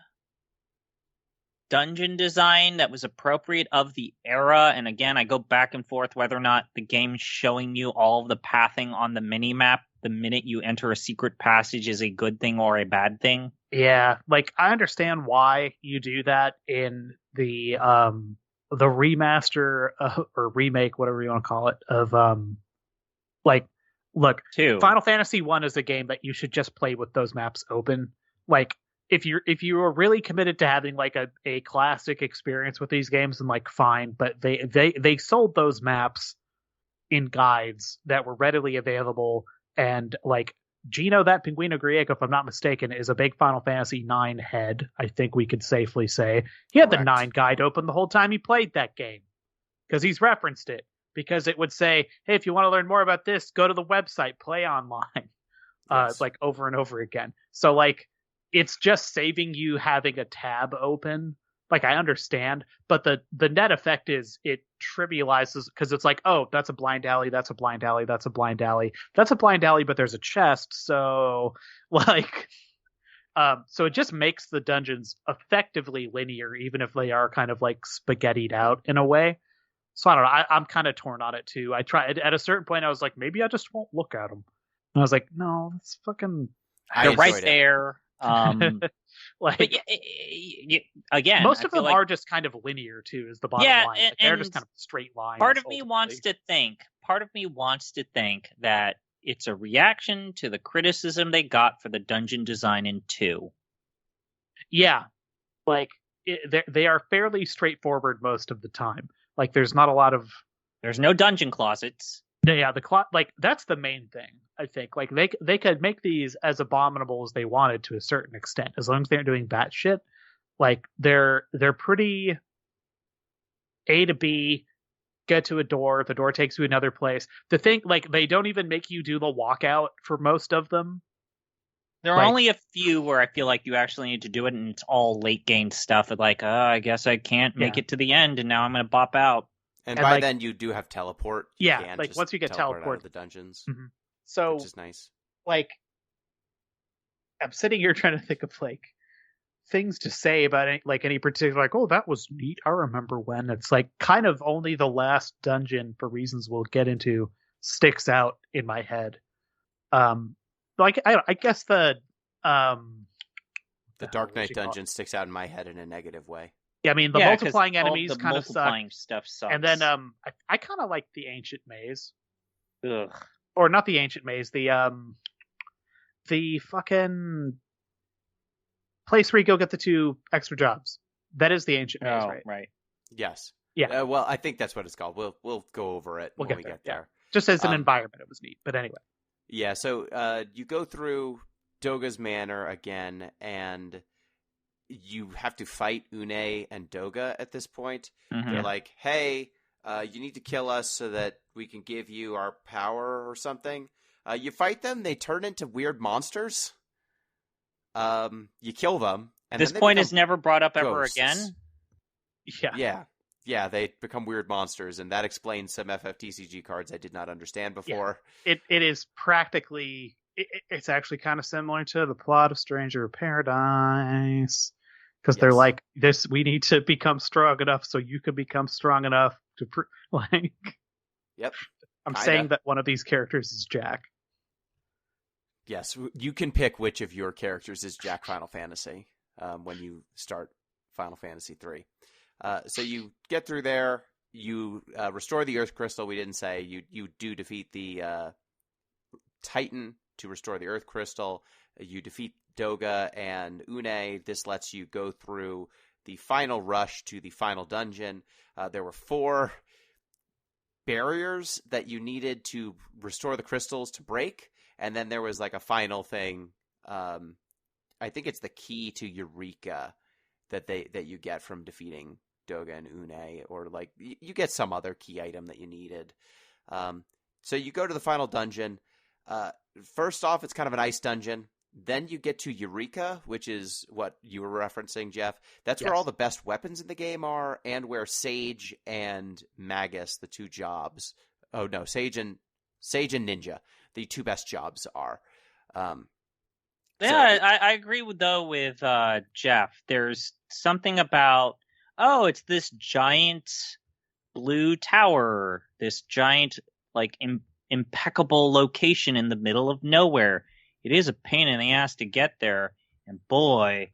dungeon design that was appropriate of the era. And again, I go back and forth whether or not the game's showing you all of the pathing on the mini-map the minute you enter a secret passage is a good thing or a bad thing. Yeah, like, I understand why you do that in the remaster or remake, whatever you want to call it, of look, Final Fantasy 1 is a game that you should just play with those maps open. Like, if you are really committed to having like a classic experience with these games, then like fine, but they sold those maps in guides that were readily available, and like Gino, that Pinguino Griego, if I'm not mistaken, is a big Final Fantasy 9 head. I think we could safely say he had the 9 guide open the whole time he played that game, because he's referenced it, because it would say, hey, if you want to learn more about this, go to the website, play online, Yes. like over and over again. So like, it's just saving you having a tab open. Like, I understand, but the net effect is it trivializes, because it's like, oh, that's a blind alley, that's a blind alley, that's a blind alley, that's a blind alley, but there's a chest. So like, so it just makes the dungeons effectively linear, even if they are kind of like spaghettied out in a way. So I don't know. I'm kind of torn on it too. I tried at a certain point. I was like, maybe I just won't look at them. And I was like, no, that's fucking. They're right there. Like, but again, most of them like, are just kind of linear too, is the bottom line. Like, they're just kind of straight lines. Part of me wants to think that it's a reaction to the criticism they got for the dungeon design in 2. Yeah, like they are fairly straightforward most of the time. Like, there's not a lot of There's no dungeon closets. Yeah, like that's the main thing. I think like they could make these as abominable as they wanted to a certain extent, as long as they're doing bat shit. Like they're pretty A to B. Get to a door, the door takes you another place. The thing, like, they don't even make you do the walkout for most of them. There are only a few where I feel like you actually need to do it, and it's all late game stuff. Like, I guess I can't make it to the end, and now I'm going to bop out. And by then, you do have teleport. You can like, just once you get teleport out of the dungeons, so, which is nice. Like, I'm sitting here trying to think of, like, things to say about any particular, like, oh, that was neat, I remember when. It's like kind of only the last dungeon, for reasons we'll get into, sticks out in my head. Like I guess the Dark Knight dungeon sticks out in my head in a negative way. Yeah, I mean the multiplying enemies kind of suck. Stuff sucks. And then I kind of like the ancient maze. Ugh. Or not the ancient maze, the fucking place where you go get the 2 extra jobs. That is the ancient maze, right? Right. Yes. Yeah. Well, I think that's what it's called. We'll go over it when we get there. Just as an environment, it was neat. But anyway. Yeah. So you go through Doga's Manor again, and you have to fight Une and Doga at this point. Mm-hmm. They're like, "Hey, you need to kill us so that we can give you our power or something." You fight them; they turn into weird monsters. You kill them. And this point is never brought up ever again. Yeah. They become weird monsters, and that explains some FFTCG cards I did not understand before. Yeah. It is practically. It's actually kind of similar to the plot of Stranger of Paradise, because they're like, "This, we need to become strong enough so you can become strong enough to like." Yep. I'm saying that one of these characters is Jack. Yes, you can pick which of your characters is Jack Final Fantasy when you start Final Fantasy III. So you get through there, you restore the Earth Crystal. We didn't say you do defeat the Titan to restore the Earth Crystal. You defeat Doga and Une. This lets you go through the final rush to the final dungeon. There were 4 barriers that you needed to restore the crystals to break. And then there was like a final thing. I think it's the key to Eureka that you get from defeating Doga and Une, or like you get some other key item that you needed. So you go to the final dungeon. First off, it's kind of an ice dungeon. Then you get to Eureka, which is what you were referencing, Jeff. That's where all the best weapons in the game are, and where Sage and Magus, the 2 jobs. Oh no, Sage and Ninja, the 2 best jobs are. I agree with Jeff. There's something about, it's this giant blue tower, this giant like impeccable location in the middle of nowhere. It is a pain in the ass to get there, and boy.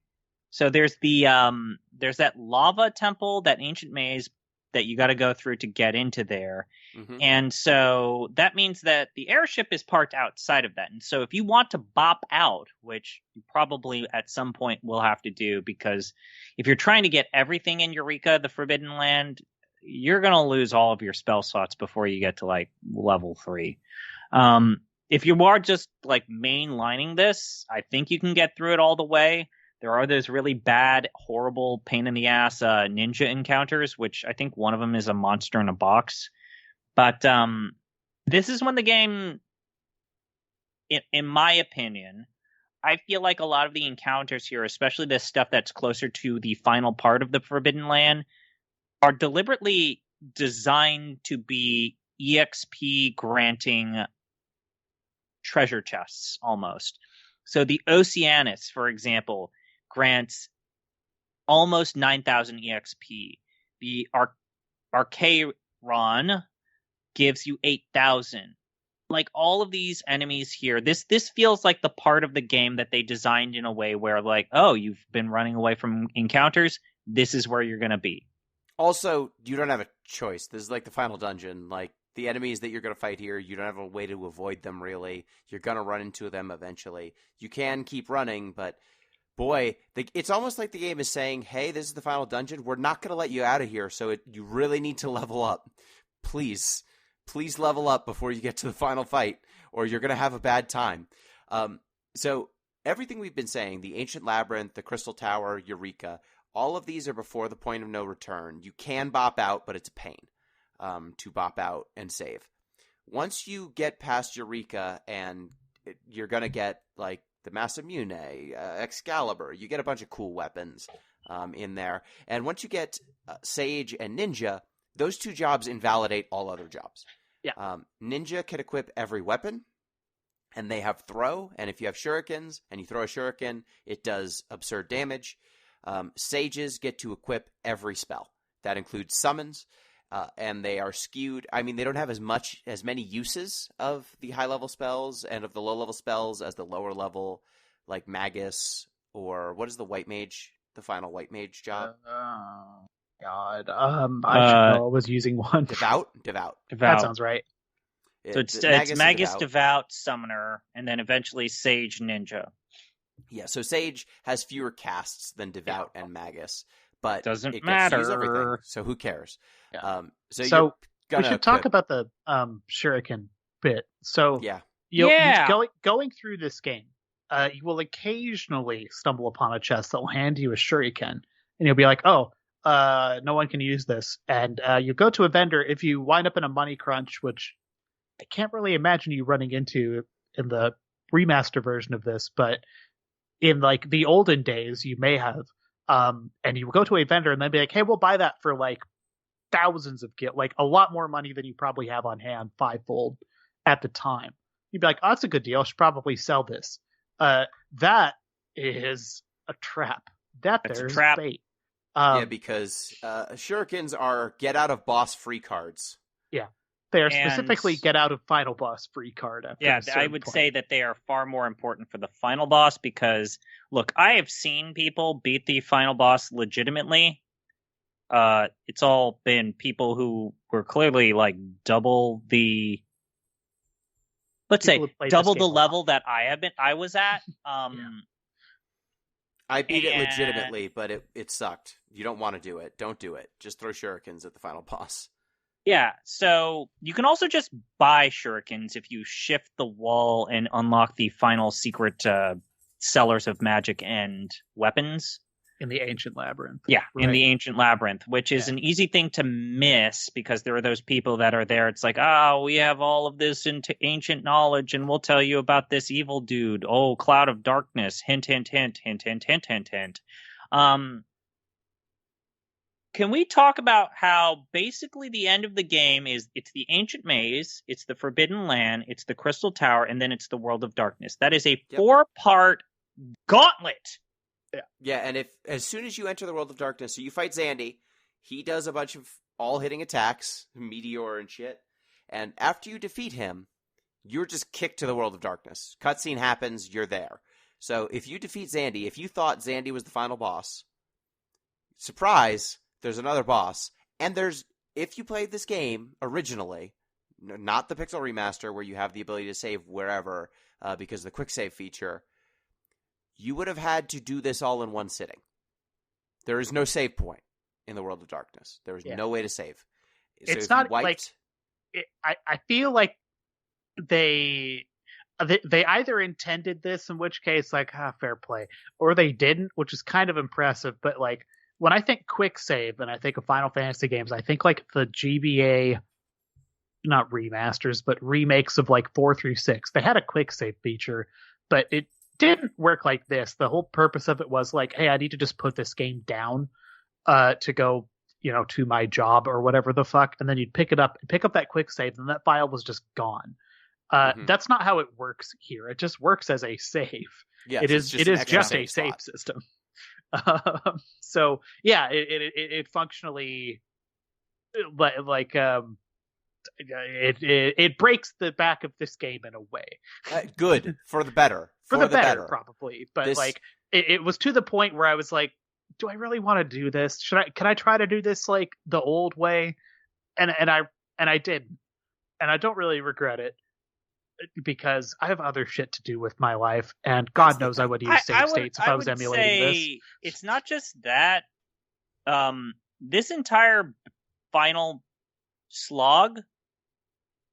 So there's there's that lava temple, that ancient maze that you got to go through to get into there. Mm-hmm. And so that means that the airship is parked outside of that. And so if you want to bop out, which you probably at some point will have to do, because if you're trying to get everything in Eureka, the Forbidden Land, you're going to lose all of your spell slots before you get to like level 3. If you are just like mainlining this, I think you can get through it all the way. There are those really bad, horrible, pain in the ass ninja encounters, which I think one of them is a monster in a box. But this is when the game, in my opinion, I feel like a lot of the encounters here, especially the stuff that's closer to the final part of the Forbidden Land, are deliberately designed to be EXP granting treasure chests almost. So the Oceanus, for example, grants almost 9,000 EXP. The Archairon gives you 8,000. Like all of these enemies here, this feels like the part of the game that they designed in a way where like, oh, you've been running away from encounters, this is where you're going to be. Also, you don't have a choice. This is like the final dungeon. Like the enemies that you're going to fight here, you don't have a way to avoid them really. You're going to run into them eventually. You can keep running, but boy, it's almost like the game is saying, hey, this is the final dungeon. We're not going to let you out of here, so you really need to level up. please level up before you get to the final fight, or you're going to have a bad time. So everything we've been saying, the Ancient Labyrinth, the Crystal Tower, Eureka, all of these are before the point of no return. You can bop out, but it's a pain to bop out and save. Once you get past Eureka, and you're going to get like the Masamune, Excalibur, you get a bunch of cool weapons in there. And once you get Sage and Ninja, those two jobs invalidate all other jobs. Yeah. Ninja can equip every weapon, and they have throw. And if you have shurikens and you throw a shuriken, it does absurd damage. Sages get to equip every spell. That includes summons, and they are skewed. I mean, they don't have as many uses of the high-level spells and of the low-level spells as the lower-level, like Magus, or what is the White Mage, the final White Mage job? God. I should know I was using one. Devout. That sounds right. So it's Magus, Devout, Summoner, and then eventually Sage, Ninja. Yeah, so Sage has fewer casts than Devout and Magus, but Doesn't it matter. gets to use everything, so who cares? Yeah. So we should talk about the shuriken bit. So yeah. Going through this game, you will occasionally stumble upon a chest that will hand you a shuriken, and you'll be like, oh, no one can use this. And you go to a vendor. If you wind up in a money crunch, which I can't really imagine you running into in the remaster version of this, but in like the olden days, you may have. And you go to a vendor and then be like, hey, we'll buy that for like thousands of gil, like a lot more money than you probably have on hand, fivefold at the time. You'd be like, oh, that's a good deal. I should probably sell this. That is a trap. There's a trap. Bait. Because shurikens are get out of boss free cards. Yeah. They are specifically get out of final boss free card. I would say that they are far more important for the final boss because, look, I have seen people beat the final boss legitimately. It's all been people who were clearly like double the level that I was at. I beat it legitimately, but it sucked. You don't want to do it. Don't do it. Just throw shurikens at the final boss. Yeah, so you can also just buy shurikens if you shift the wall and unlock the final secret sellers of magic and weapons. In the Ancient Labyrinth. Yeah, right. In the Ancient Labyrinth, which is an easy thing to miss because there are those people that are there. It's like, we have all of this into ancient knowledge and we'll tell you about this evil dude. Oh, Cloud of Darkness. Hint, hint, hint, hint, hint, hint, hint, hint. Can we talk about how basically the end of the game is it's the Ancient Maze, it's the Forbidden Land, it's the Crystal Tower, and then it's the World of Darkness. That is a 4-part gauntlet. Yeah, and as soon as you enter the World of Darkness, so you fight Zandy, he does a bunch of all-hitting attacks, Meteor and shit, and after you defeat him, you're just kicked to the World of Darkness. Cutscene happens, you're there. So if you defeat Zandy, if you thought Zandy was the final boss, surprise, there's another boss, and if you played this game originally, not the Pixel Remaster where you have the ability to save wherever because of the quick save feature, you would have had to do this all in one sitting. There is no save point in the World of Darkness. There is no way to save. So it's not like I feel like they either intended this, in which case like fair play, or they didn't, which is kind of impressive. But like when I think quick save and I think of Final Fantasy games, I think like the GBA, not remasters, but remakes of like 4 through 6. They had a quick save feature, but it didn't work like this. The whole purpose of it was like, hey, I need to just put this game down to go, to my job or whatever the fuck, and then you'd pick up that quick save, and that file was just gone. That's not how it works here. It just works as a save. Yes, it is just a save system. So yeah, it functionally like it breaks the back of this game in a way. Good for the better. For the better, probably. But like it was to the point where I was like, do I really want to do this? Can I try to do this like the old way? And I didn't. And I don't really regret it because I have other shit to do with my life, and God knows I would use save states if I was emulating this. It's not just that. This entire final slog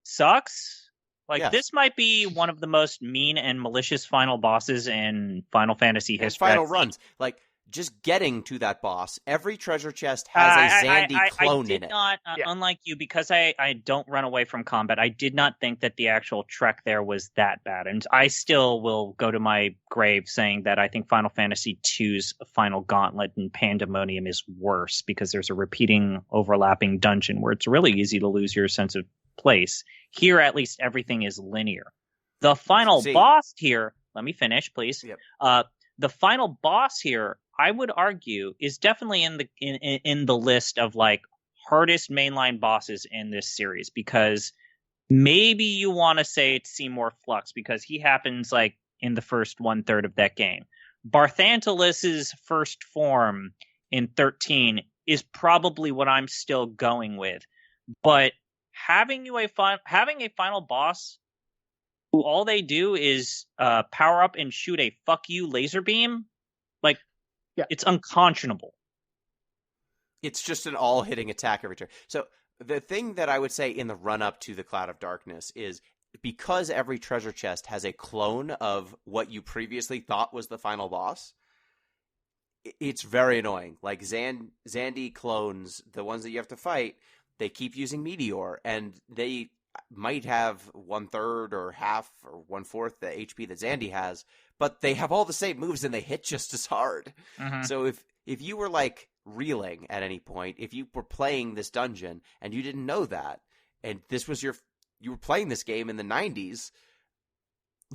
sucks. Like, Yes. this might be one of the most mean and malicious final bosses in Final Fantasy And history. final runs, like just getting to that boss. Every treasure chest has a Zandy clone I did in it. not, unlike you, because I don't run away from combat, I did not think that the actual trek there was that bad. And I still will go to my grave saying that I think Final Fantasy II's Final Gauntlet and Pandemonium is worse because there's a repeating, overlapping dungeon where it's really easy to lose your sense of place. Here, at least, everything is linear. The final boss here, let me finish, please. Yep. The final boss here, I would argue, is definitely in the list of like hardest mainline bosses in this series, because maybe you want to say it's Seymour Flux because he happens like in the first 1/3 of that game. Barthantelis's first form in 13 is probably what I'm still going with, but having a final boss who all they do is power up and shoot a fuck you laser beam, like, it's unconscionable. It's just an all-hitting attack every turn. So the thing that I would say in the run-up to the Cloud of Darkness is because every treasure chest has a clone of what you previously thought was the final boss, it's very annoying. Like Zandy clones, the ones that you have to fight, they keep using Meteor, and they might have 1/3 or half or 1/4 the HP that Zandy has, but they have all the same moves and they hit just as hard. Mm-hmm. So if you were like reeling at any point, if you were playing this dungeon and you didn't know that, and this was you were playing this game in the 90s,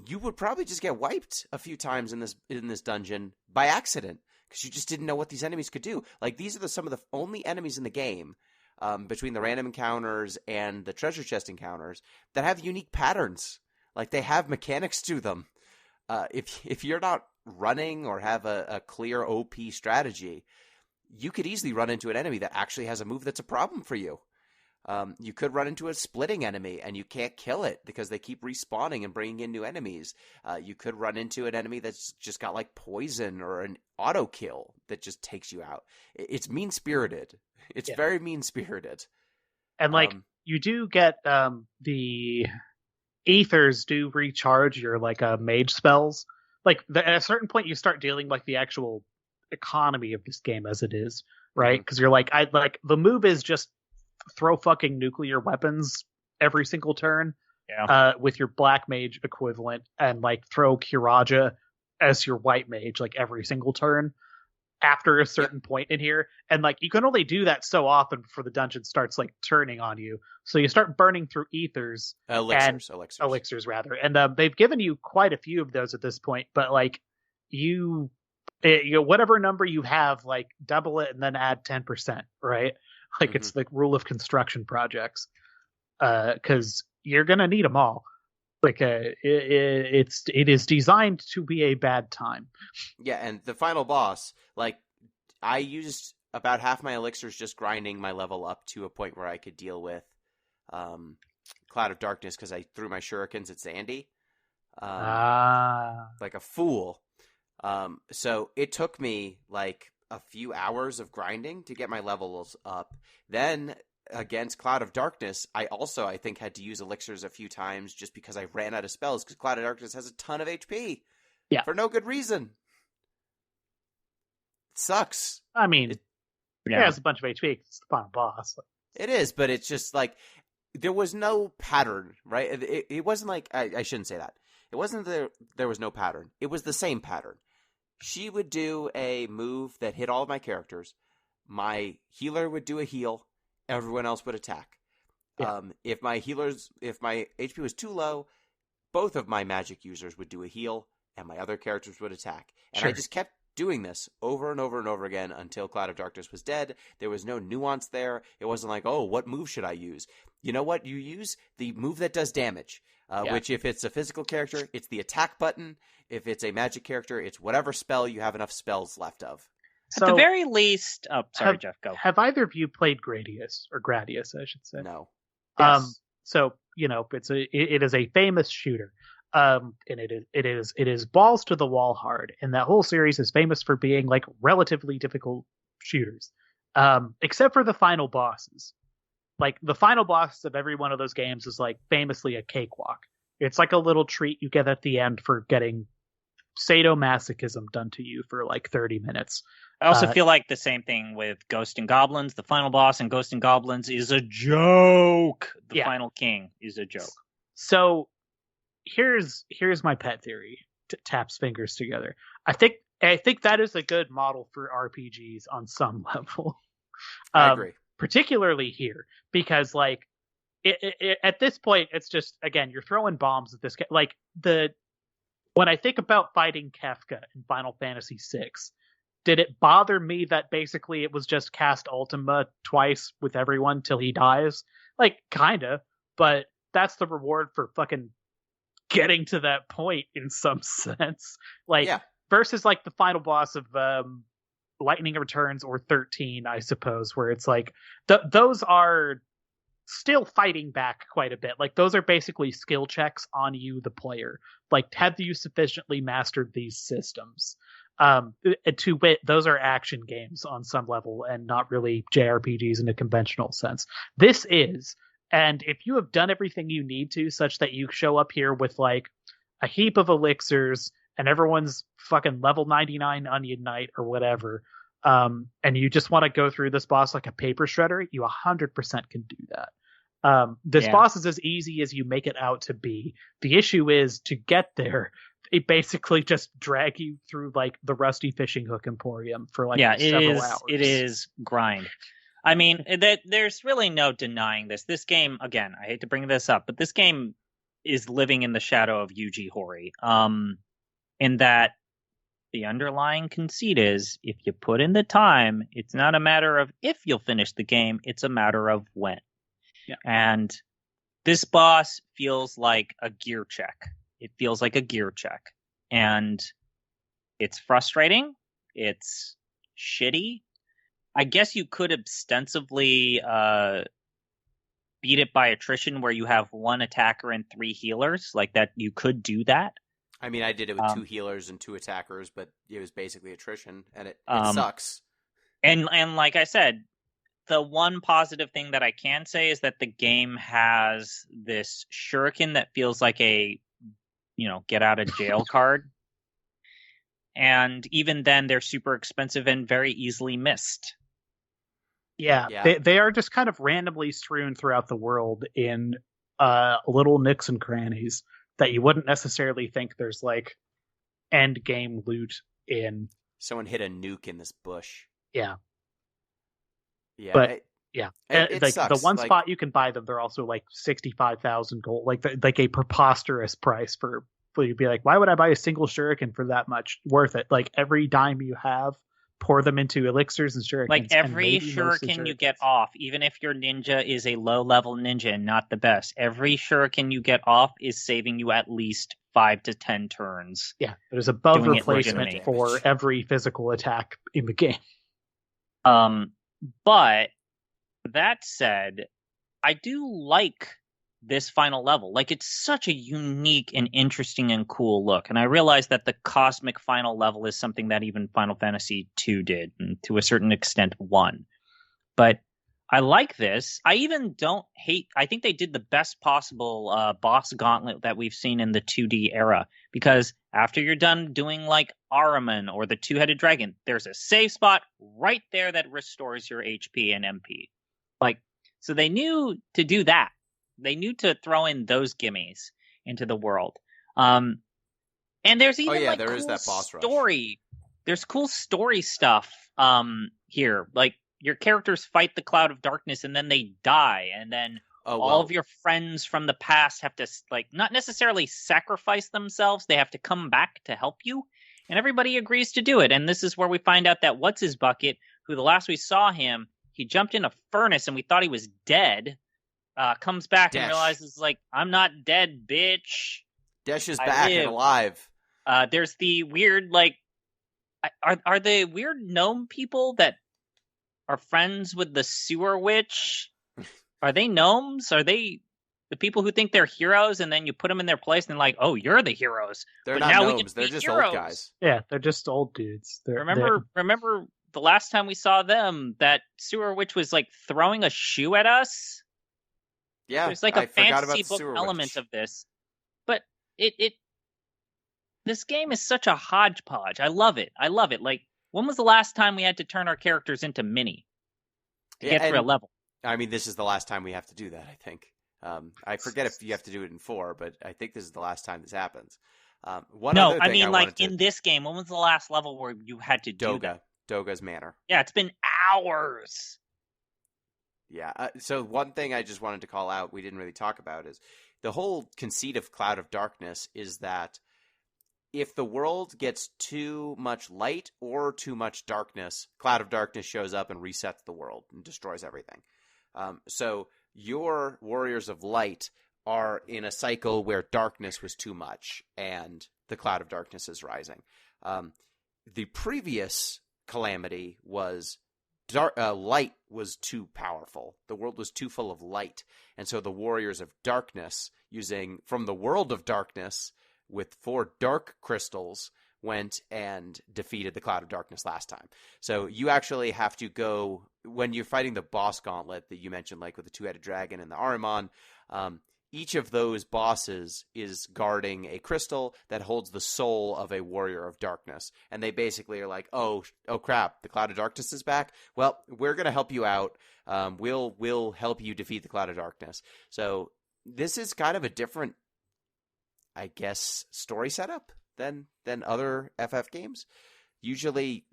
you would probably just get wiped a few times in this dungeon by accident because you just didn't know what these enemies could do. Like, these are some of the only enemies in the game, between the random encounters and the treasure chest encounters, that have unique patterns. Like, they have mechanics to them. If you're not running or have a clear OP strategy, you could easily run into an enemy that actually has a move that's a problem for you. You could run into a splitting enemy and you can't kill it because they keep respawning and bringing in new enemies. You could run into an enemy that's just got like poison or an auto kill that just takes you out. It's mean-spirited. It's very mean-spirited. And like, you do get the ethers do recharge your like mage spells. Like at a certain point you start dealing like the actual economy of this game as it is, right? Because you're like, the move is just throw fucking nuclear weapons every single turn, with your black mage equivalent, and like throw Kiraja as your white mage like every single turn after a certain point in here. And like, you can only do that so often before the dungeon starts like turning on you. So you start burning through ethers, elixirs rather. And they've given you quite a few of those at this point, but like you whatever number you have, like double it and then add 10%, right? Like, it's the rule of construction projects, because you're gonna need them all. Like, it is designed to be a bad time. Yeah, and the final boss, like, I used about half my elixirs just grinding my level up to a point where I could deal with Cloud of Darkness because I threw my shurikens at Zandy, like a fool. So it took me like a few hours of grinding to get my levels up. Then against Cloud of Darkness, I think had to use elixirs a few times just because I ran out of spells, because Cloud of Darkness has a ton of HP for no good reason. It sucks. I mean, it has a bunch of HP. It's the final boss. It is, but it's just like there was no pattern, right? It wasn't like I shouldn't say that. It wasn't that there was no pattern. It was the same pattern. She would do a move that hit all of my characters. My healer would do a heal. Everyone else would attack. Yeah. If my HP was too low, both of my magic users would do a heal, and my other characters would attack. And I just kept doing this over and over and over again until Cloud of Darkness was dead. There was no nuance there. It wasn't like, oh, what move should I use? You know what? You use the move that does damage, which if it's a physical character, it's the attack button. If it's a magic character, it's whatever spell you have enough spells left of. At the very least... Oh, sorry, Jeff, go. Have either of you played Gradius, or Gradius, I should say? No. Yes. So, it is a famous shooter. And it is balls to the wall hard. And that whole series is famous for being like relatively difficult shooters. Except for the final bosses. like the final boss of every one of those games is like famously a cakewalk. It's like a little treat you get at the end for getting sadomasochism done to you for like 30 minutes. I also feel like the same thing with Ghost and Goblins. The final boss in Ghost and Goblins is a joke. The final king is a joke. So here's my pet theory. Taps fingers together. I think that is a good model for RPGs on some level. I agree. Particularly here, because like at this point, it's just, again, you're throwing bombs at this. Like when I think about fighting Kefka in Final Fantasy VI, did it bother me that basically it was just cast Ultima twice with everyone till he dies? Like, kinda, but that's the reward for fucking getting to that point in some sense. Like, versus like the final boss of Lightning Returns or 13, I suppose, where it's like those are still fighting back quite a bit. Like, those are basically skill checks on you, the player. Like, have you sufficiently mastered these systems? To wit, those are action games on some level and not really JRPGs in a conventional sense. This is, and if you have done everything you need to, such that you show up here with like a heap of elixirs and everyone's fucking level 99 Onion Knight or whatever, and you just want to go through this boss like a paper shredder, you 100% can do that. This boss is as easy as you make it out to be. The issue is, to get there, it basically just drag you through like the Rusty Fishing Hook Emporium for like several hours. It is grind. I mean, there's really no denying this. This game, again, I hate to bring this up, but this game is living in the shadow of Yuji Horii. In that the underlying conceit is, if you put in the time, it's not a matter of if you'll finish the game, it's a matter of when. Yeah. And this boss feels like a gear check. It feels like a gear check. And it's frustrating. It's shitty. I guess you could ostensibly beat it by attrition, where you have one attacker and 3 healers. Like that, you could do that. I mean, I did it with 2 healers and 2 attackers, but it was basically attrition, and it sucks. And like I said, the one positive thing that I can say is that the game has this shuriken that feels like a, get out of jail card. And even then, they're super expensive and very easily missed. Yeah. They are just kind of randomly strewn throughout the world in little nooks and crannies that you wouldn't necessarily think there's like end game loot in. Someone hit a nuke in this bush. Yeah. Yeah. But it like sucks. The one spot you can buy them, they're also like 65,000 gold, like a preposterous price for you'd be like, why would I buy a single shuriken for that much? Worth it. Like, every dime you have, pour them into elixirs and shurikens. Like, every shuriken you get off, even if your ninja is a low-level ninja and not the best, every shuriken you get off is saving you at least 5 to 10 turns. Yeah, there's above replacement for every physical attack in the game. But that said, I do like this final level. Like, it's such a unique and interesting and cool look. And I realize that the cosmic final level is something that even Final Fantasy II did, and to a certain extent 1. But I like this. I even don't hate... I think they did the best possible boss gauntlet that we've seen in the 2D era. Because after you're done doing, like, Ahriman or the Two-Headed Dragon, there's a save spot right there that restores your HP and MP. Like, so they knew to do that. They knew to throw in those gimmies into the world. And there's even there cool is that boss story. There's cool story stuff here. Like, your characters fight the Cloud of Darkness and then they die. And then all of your friends from the past have to, like, not necessarily sacrifice themselves. They have to come back to help you. And everybody agrees to do it. And this is where we find out that What's-His-Bucket, who the last we saw him, he jumped in a furnace and we thought he was dead. Comes back and realizes, like, I'm not dead, bitch. Desh is back and alive. There's the weird, like, are the weird gnome people that are friends with the sewer witch? Are they gnomes? Are they the people who think they're heroes and then you put them in their place and they're like, oh, you're the heroes? They're not gnomes. They're just old guys. Yeah, they're just old dudes. Remember the last time we saw them, that sewer witch was like throwing a shoe at us. Yeah, There's like I a forgot about fantasy the book sewer element witch. of this, but this game is such a hodgepodge. I love it. Like, when was the last time we had to turn our characters into mini to get through a and level? I mean, this is the last time we have to do that, I think. I forget if you have to do it in 4, but I think this is the last time this happens. One No, other I thing mean, I like, wanted to... in this game, when was the last level where you had to do that? Doga's Manor. Yeah, it's been hours. Yeah, so one thing I just wanted to call out, we didn't really talk about, is the whole conceit of Cloud of Darkness is that if the world gets too much light or too much darkness, Cloud of Darkness shows up and resets the world and destroys everything. So your Warriors of Light are in a cycle where darkness was too much, and the Cloud of Darkness is rising. The previous calamity was light was too powerful. The world was too full of light. And so the Warriors of Darkness, using from the world of darkness with 4 dark crystals, went and defeated the Cloud of Darkness last time. So you actually have to go, when you're fighting the boss gauntlet that you mentioned, like with the 2-headed dragon and the Ahriman, each of those bosses is guarding a crystal that holds the soul of a Warrior of Darkness. And they basically are like, oh crap, the Cloud of Darkness is back? Well, we're going to help you out. We'll help you defeat the Cloud of Darkness. So this is kind of a different, I guess, story setup than other FF games. Usually,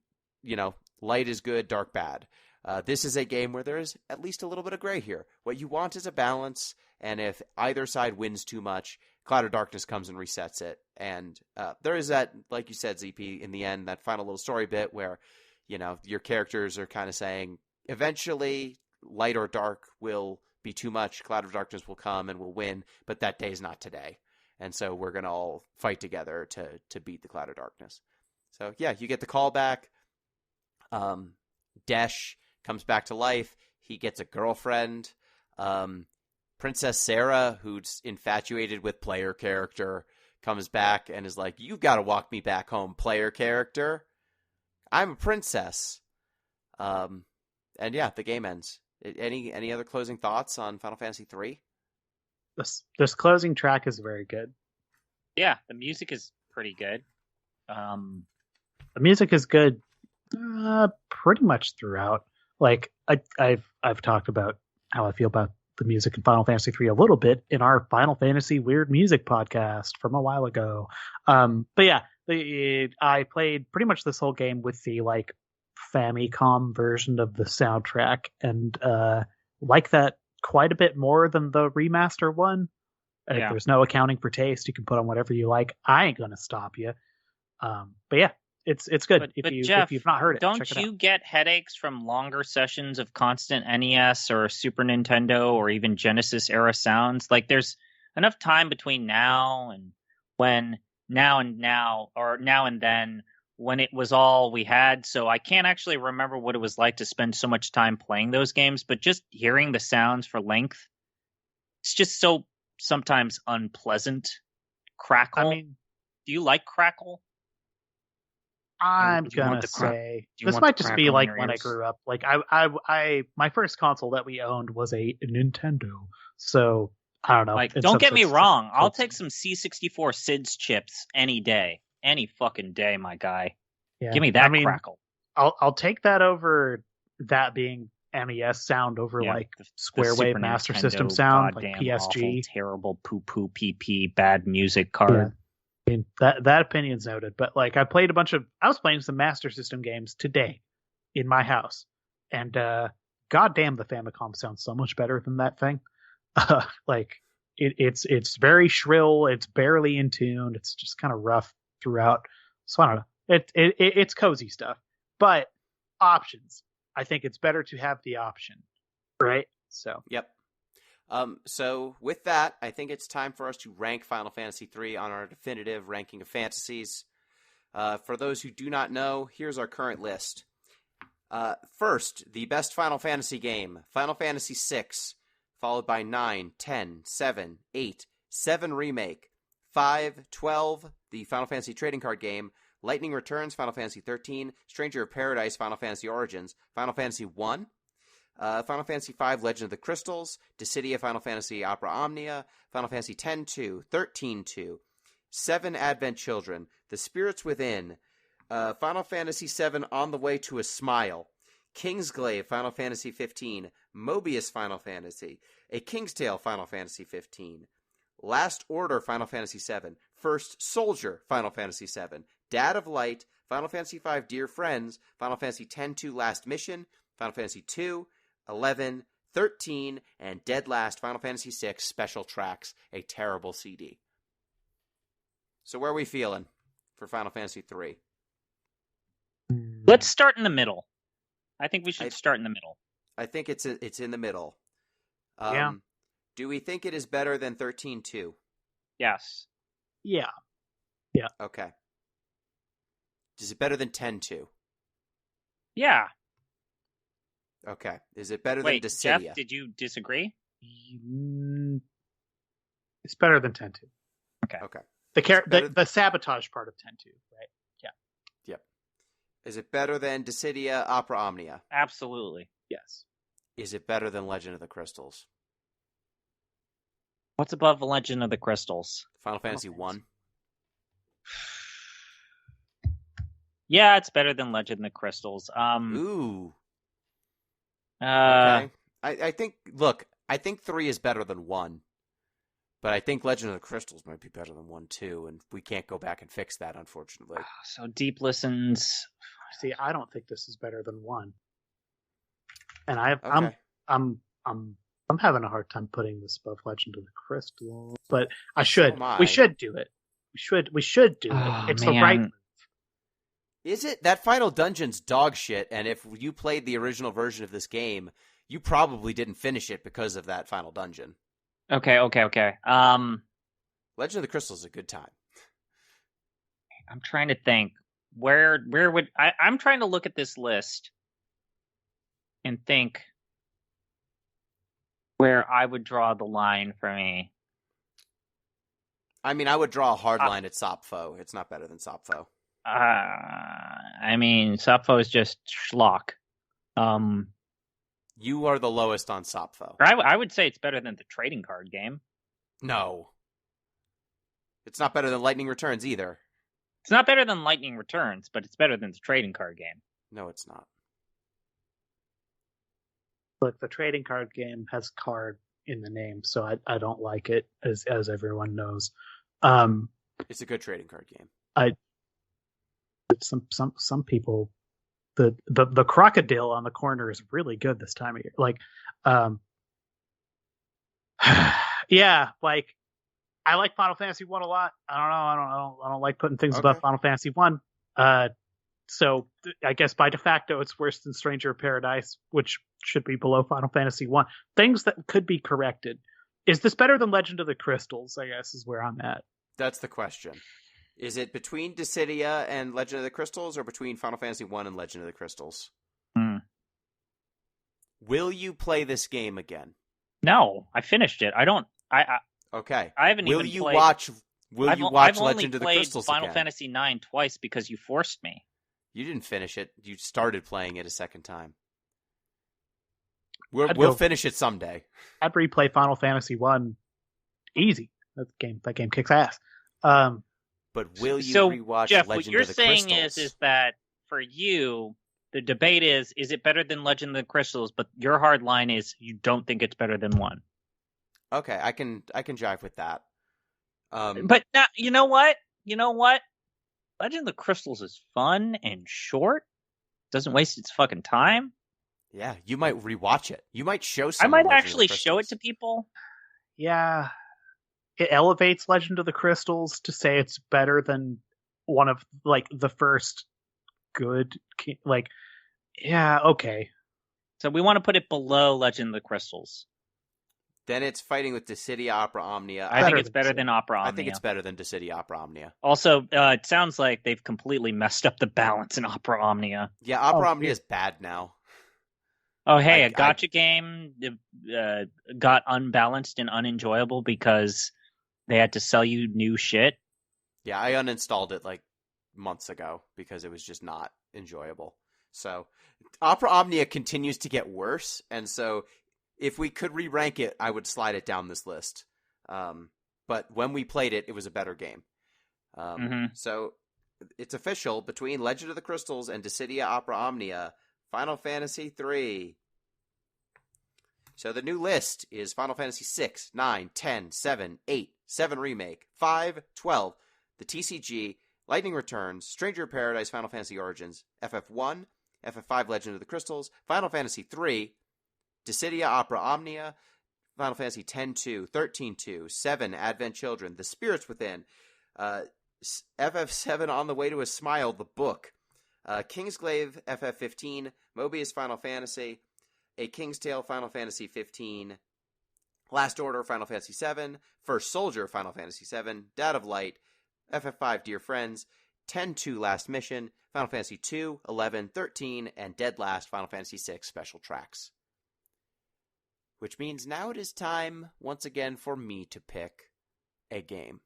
light is good, dark bad. This is a game where there is at least a little bit of gray here. What you want is a balance, and if either side wins too much, Cloud of Darkness comes and resets it. And there is that, like you said, ZP, in the end, that final little story bit where, your characters are kind of saying, eventually, light or dark will be too much, Cloud of Darkness will come and will win, but that day is not today. And so we're going to all fight together to beat the Cloud of Darkness. So, yeah, you get the call back. Desh comes back to life. He gets a girlfriend. Princess Sarah, who's infatuated with player character, comes back and is like, "You've got to walk me back home, player character. I'm a princess." And yeah, the game ends. Any other closing thoughts on Final Fantasy III? This closing track is very good. Yeah, the music is pretty good. The music is good pretty much throughout. Like, I've talked about how I feel about the music in Final Fantasy III a little bit in our Final Fantasy Weird Music podcast from a while ago. But yeah, I played pretty much this whole game with the like Famicom version of the soundtrack, and like that quite a bit more than the remaster one. Yeah. There's no accounting for taste. You can put on whatever you like. I ain't gonna stop you. But yeah, it's good. But If you've not heard it, don't check it you out. get headaches from longer sessions of constant NES or Super Nintendo or even Genesis era sounds? Like, there's enough time between now and then when it was all we had. So I can't actually remember what it was like to spend so much time playing those games, but just hearing the sounds for length, it's just so sometimes unpleasant. Crackle. I mean, do you like Crackle? I'm Do you want gonna the crack- say do you this want might the just be crackle in like your when I ears? grew up. Like I my first console that we owned was a Nintendo, so I don't know. Like, In don't some get me sense, wrong. I'll it's- take some C64 SIDS chips any day. Any fucking day, my guy. yeah. Give me that I mean, Crackle. I'll take that over that being NES sound over Yeah, like the Square Super Wave Master Nintendo, System sound, like goddamn PSG. awful, terrible, poo-poo, pee-pee, bad music card. I mean, that opinion's noted, but like I was playing some Master System games today in my house, and goddamn, the Famicom sounds so much better than that thing. Like it's very shrill, it's barely in tune, it's just kind of rough throughout. So I don't know, it's cozy stuff, but options. I think it's better to have the option, right? So Yep. So with that, I think it's time for us to rank Final Fantasy III on our definitive Ranking of Fantasies. For those who do not know, here's our current list. First, the best Final Fantasy game, Final Fantasy VI, followed by 9, 10, 7, 8, 7 Remake, 5, 12, the Final Fantasy trading card game, Lightning Returns, Final Fantasy 13, Stranger of Paradise, Final Fantasy Origins, Final Fantasy 1, Final Fantasy V, Legend of the Crystals, Dissidia, Final Fantasy Opera Omnia, Final Fantasy X-2, 13-2, 7 Advent Children, The Spirits Within, Final Fantasy VII On the Way to a Smile, Kingsglaive, Final Fantasy 15, Mobius, Final Fantasy, A King's Tale, Final Fantasy 15, Last Order, Final Fantasy 7, First Soldier, Final Fantasy 7, Dad of Light, Final Fantasy V, Dear Friends, Final Fantasy X-2, Last Mission, Final Fantasy 2, 11, 13, and Dead Last, Final Fantasy VI, Special Tracks, a terrible CD. So where are we feeling for Final Fantasy 3? Let's start in the middle. I think we should start in the middle. I think it's in the middle. Yeah. Do we think it is better than 13-2? Yes. Yeah. Okay. Is it better than 10-2? Yeah. Okay. Is it better Wait, than Dissidia? Jeff, did you disagree? It's better than 10-2. Okay. The sabotage part of 10-2, right? Yep. Is it better than Dissidia Opera Omnia? Absolutely. Yes. Is it better than Legend of the Crystals? What's above the Legend of the Crystals? Final Fantasy 1? Yeah, it's better than Legend of the Crystals. Ooh. Okay. I think 3 is better than 1. But I think Legend of the Crystals might be better than 1 too, and we can't go back and fix that, unfortunately. So Deep listens. See, I don't think this is better than 1. And Okay. I'm having a hard time putting this above Legend of the Crystal, but I should. am I. We should do it. We should do Oh, it. It's man. the right move. Is it? That final dungeon's dog shit, and if you played the original version of this game, you probably didn't finish it because of that final dungeon. Okay. Legend of the Crystal is a good time. I'm trying to think. Where would I'm trying to look at this list and think where I would draw the line for me. I mean, I would draw a hard line at Sopfo. It's not better than Sopfo. I mean, Sappho is just schlock. You are the lowest on Sopfo. I would say it's better than the trading card game. No. It's not better than Lightning Returns either. It's not better than Lightning Returns, but it's better than the trading card game. No, it's not. Look, the trading card game has card in the name, so I don't like it, as everyone knows. It's a good trading card game. Some people, the crocodile on the corner is really good this time of year. Like, yeah, like I like Final Fantasy 1 a lot. I don't know. I don't like putting things above Final Fantasy 1. So I guess by de facto it's worse than Stranger of Paradise, which should be below Final Fantasy 1. Things that could be corrected. Is this better than Legend of the Crystals, I guess, is where I'm at. That's the question. Is it between Dissidia and Legend of the Crystals, or between Final Fantasy 1 and Legend of the Crystals? Will you play this game again? No, I finished it. Okay. I haven't Will even you played... watch I've Legend of the only Crystals played Final again? Fantasy IX twice because you forced me. You didn't finish it. You started playing it a second time. We'll finish it someday. I'd replay Final Fantasy 1 easy. That game kicks ass. But will you so, rewatch Jeff, Legend what you're of the saying Crystals? is that for you, the debate is it better than Legend of the Crystals? But your hard line is you don't think it's better than 1. Okay, I can jive with that. But now, you know what? Legend of the Crystals is fun and short. Doesn't waste its fucking time. Yeah, you might rewatch it. You might show I someone might Legend of the actually show it Crystals. to people. Yeah. It elevates Legend of the Crystals to say it's better than one of, like, the first good, like, yeah, okay. So we want to put it below Legend of the Crystals. Then it's fighting with Dissidia Opera Omnia. I think it's better than Opera Omnia. I think it's better than Dissidia Opera Omnia. Also, it sounds like they've completely messed up the balance in Opera Omnia. Yeah, Opera Omnia is bad now. Oh, hey, a gacha game got unbalanced and unenjoyable because they had to sell you new shit. Yeah, I uninstalled it like months ago because it was just not enjoyable. So Opera Omnia continues to get worse, and so if we could re-rank it, I would slide it down this list. But when we played it, it was a better game. So it's official, between Legend of the Crystals and Dissidia Opera Omnia, Final Fantasy III. So the new list is Final Fantasy 6, 9, 10, 7, 8, 7 Remake, 5, 12, the TCG, Lightning Returns, Stranger of Paradise, Final Fantasy Origins, FF1, FF5 Legend of the Crystals, Final Fantasy III, Dissidia Opera Omnia, Final Fantasy X-2, 13-2, 7 Advent Children, The Spirits Within, FF7 On the Way to a Smile, the book, Kingsglaive FF15, Mobius Final Fantasy, A King's Tale Final Fantasy 15, Last Order Final Fantasy 7, First Soldier Final Fantasy 7, Dad of Light, FF5 Dear Friends, 10-2 Last Mission, Final Fantasy 2, 11, 13, and Dead Last Final Fantasy 6 special tracks. Which means now it is time, once again, for me to pick a game.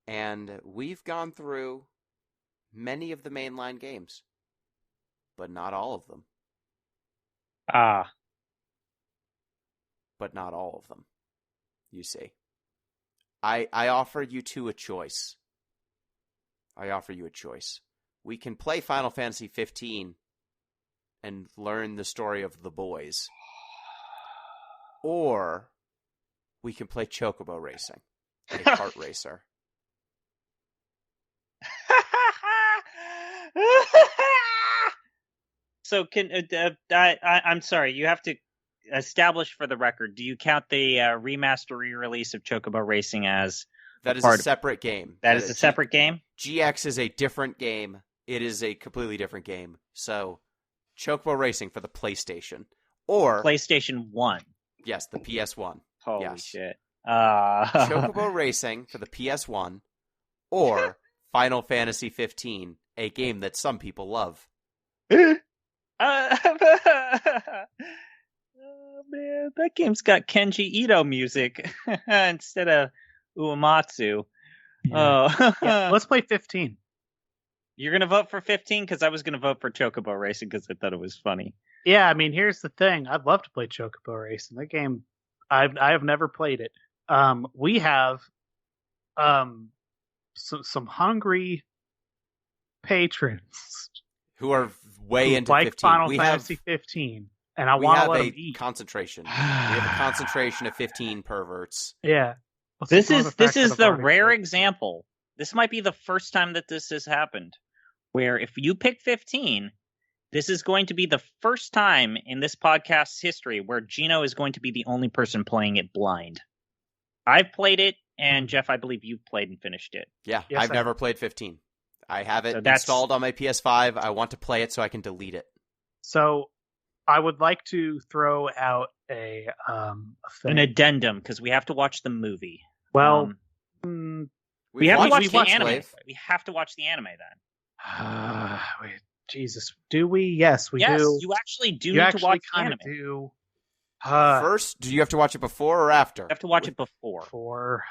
And we've gone through many of the mainline games, but not all of them. But not all of them, you see. I offer you two a choice. We can play Final Fantasy 15 and learn the story of the boys. Or we can play Chocobo Racing, a kart racer. So I'm sorry, you have to establish for the record, do you count the remaster re-release of Chocobo Racing as that is a separate game? That is a separate game? GX is a different game. It is a completely different game. So, Chocobo Racing for the PlayStation. Or PlayStation 1. Yes, the PS1. Holy shit. Chocobo Racing for the PS1. Or Final Fantasy 15, a game that some people love. Oh man, that game's got Kenji Ito music instead of Uematsu. Yeah. Oh, Yeah, let's play 15. You're gonna vote for 15 because I was gonna vote for Chocobo Racing because I thought it was funny. Yeah, I mean, here's the thing. I'd love to play Chocobo Racing. That game, I have never played it. We have some hungry patrons who are way into like 15. Final Fantasy 15, and I want to let them eat. Concentration. We have a concentration of 15 perverts. Yeah. This is the rare example. This might be the first time that this has happened, where if you pick 15, this is going to be the first time in this podcast's history where Gino is going to be the only person playing it blind. I've played it, and Jeff, I believe you've played and finished it. Yeah, yes, I've never played 15. I have it installed on my PS5. I want to play it so I can delete it. So I would like to throw out an addendum, because we have to watch the movie. Well, we have to watch the anime. We have to watch the anime then. Wait, Jesus, do we? Yes, we do. Yes, you actually do need to watch the anime. Do. First, do you have to watch it before or after? You have to watch it before.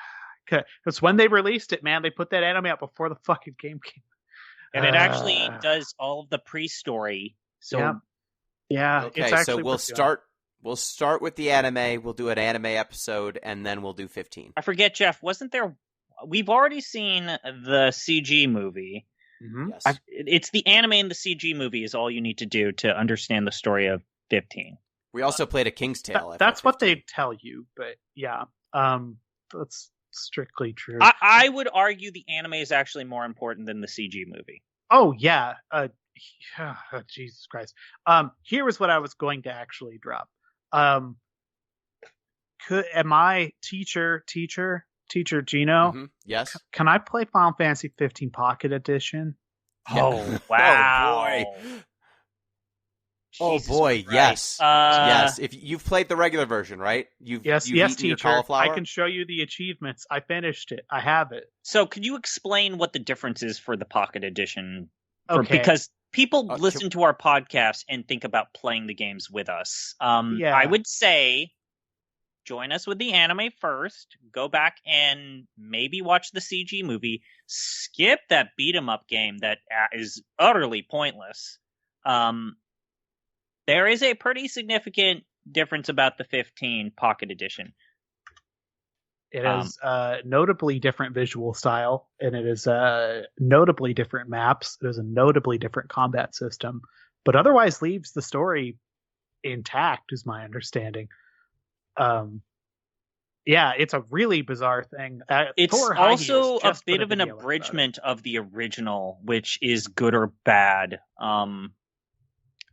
Because when they released it, man, they put that anime out before the fucking game came. And it actually does all of the pre-story. So yeah. Okay, it's so we'll start with the anime. We'll do an anime episode, and then we'll do 15. I forget, Jeff. Wasn't there? We've already seen the CG movie. Mm-hmm. Yes. It's the anime and the CG movie is all you need to do to understand the story of 15. We also played A King's Tale. That's what they tell you, but yeah, that's strictly true. I would argue the anime is actually more important than the CG movie. Oh yeah, Jesus Christ. Here was what I was going to actually drop. Am I teacher Gino? Mm-hmm. Yes. Can I play Final Fantasy 15 Pocket Edition? Oh wow! Oh boy! Yes. Yes. If you've played the regular version, right? Yes, teacher. I can show you the achievements. I finished it. I have it. So, could you explain what the difference is for the Pocket Edition? Okay. Because people listen to our podcast and think about playing the games with us. I would say join us with the anime first. Go back and maybe watch the CG movie. Skip that beat 'em up game that is utterly pointless. There is a pretty significant difference about the 15 Pocket Edition. It has notably different visual style, and it is notably different maps. It has a notably different combat system, but otherwise leaves the story intact, is my understanding. Yeah, it's a really bizarre thing. It's Thor High also Heels a just put bit of an video out about it. abridgment of the original, which is good or bad.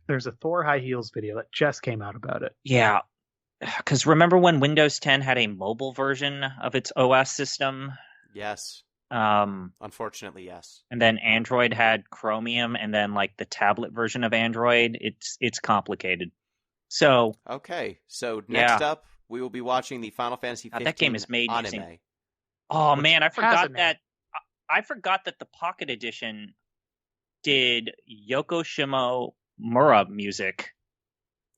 There's a Thor High Heels video that just came out about it. Yeah, because remember when Windows 10 had a mobile version of its OS system? Yes. Um, Unfortunately, yes. and then Android had Chromium, and then like the tablet version of Android. It's complicated. So Okay, so next Yeah. up, we will be watching the Final Fantasy God, 15 that game is made anime. using- oh man, I has a forgot name. that. I forgot that the Pocket Edition did Yoko Shimomura music.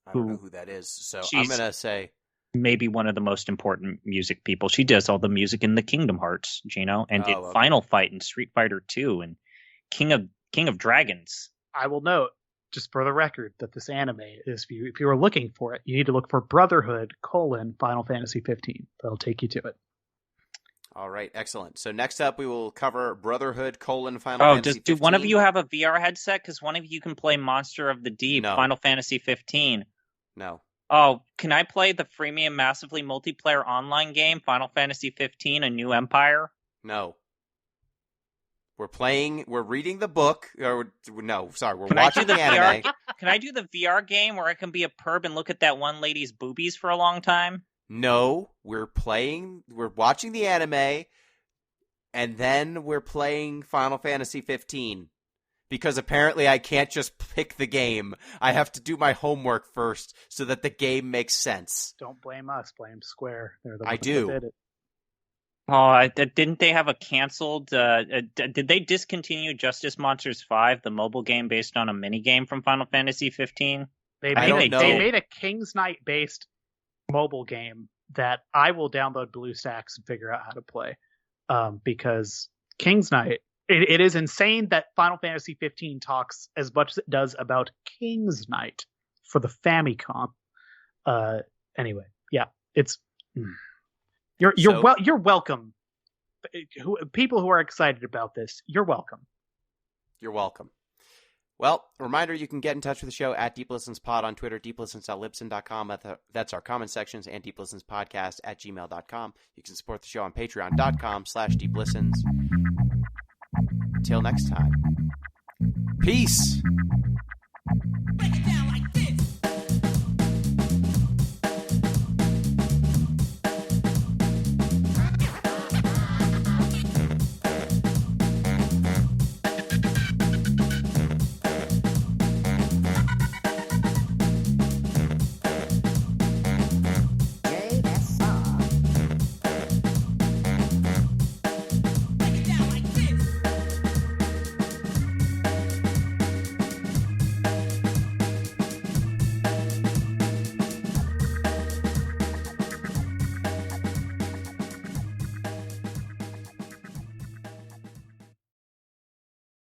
I don't know who that is, so I'm She's- going to say... Maybe one of the most important music people. She does all the music in the Kingdom Hearts, Gino, and did okay. Final Fight and Street Fighter 2 and King of Dragons. I will note, just for the record, that this anime is, if you are looking for it, you need to look for Brotherhood: Final Fantasy 15. That'll take you to it. All right, excellent. So next up, we will cover Brotherhood: Final Oh, Fantasy 15. do one of you have a VR headset? Because one of you can play Monster of the Deep, No. Final Fantasy 15. No. Oh, can I play the freemium massively multiplayer online game, Final Fantasy 15, A New Empire? No. We're reading the book. We're Can I watching do the the anime. VR? Can I do the VR game where I can be a perv and look at that one lady's boobies for a long time? No, we're watching the anime, and then we're playing Final Fantasy 15. Because apparently I can't just pick the game. I have to do my homework first so that the game makes sense. Don't blame us, blame Square. They're the I ones do. that did it. Oh, didn't they have a canceled? Did they discontinue Justice Monsters 5, the mobile game based on a minigame from Final Fantasy 15? They I made, don't they know. made a King's Knight based mobile game that I will download BlueStacks and figure out how to play. Because King's Knight, it is insane that Final Fantasy 15 talks as much as it does about King's Knight for the Famicom. Anyway, yeah, it's you're welcome. People who are excited about this, you're welcome. You're welcome. Well, reminder, you can get in touch with the show at DeepListensPod on Twitter, deeplistens.libsyn.com. That's our comment sections, and deeplistenspodcast@gmail.com. You can support the show on patreon.com/deeplistens. Until next time, peace.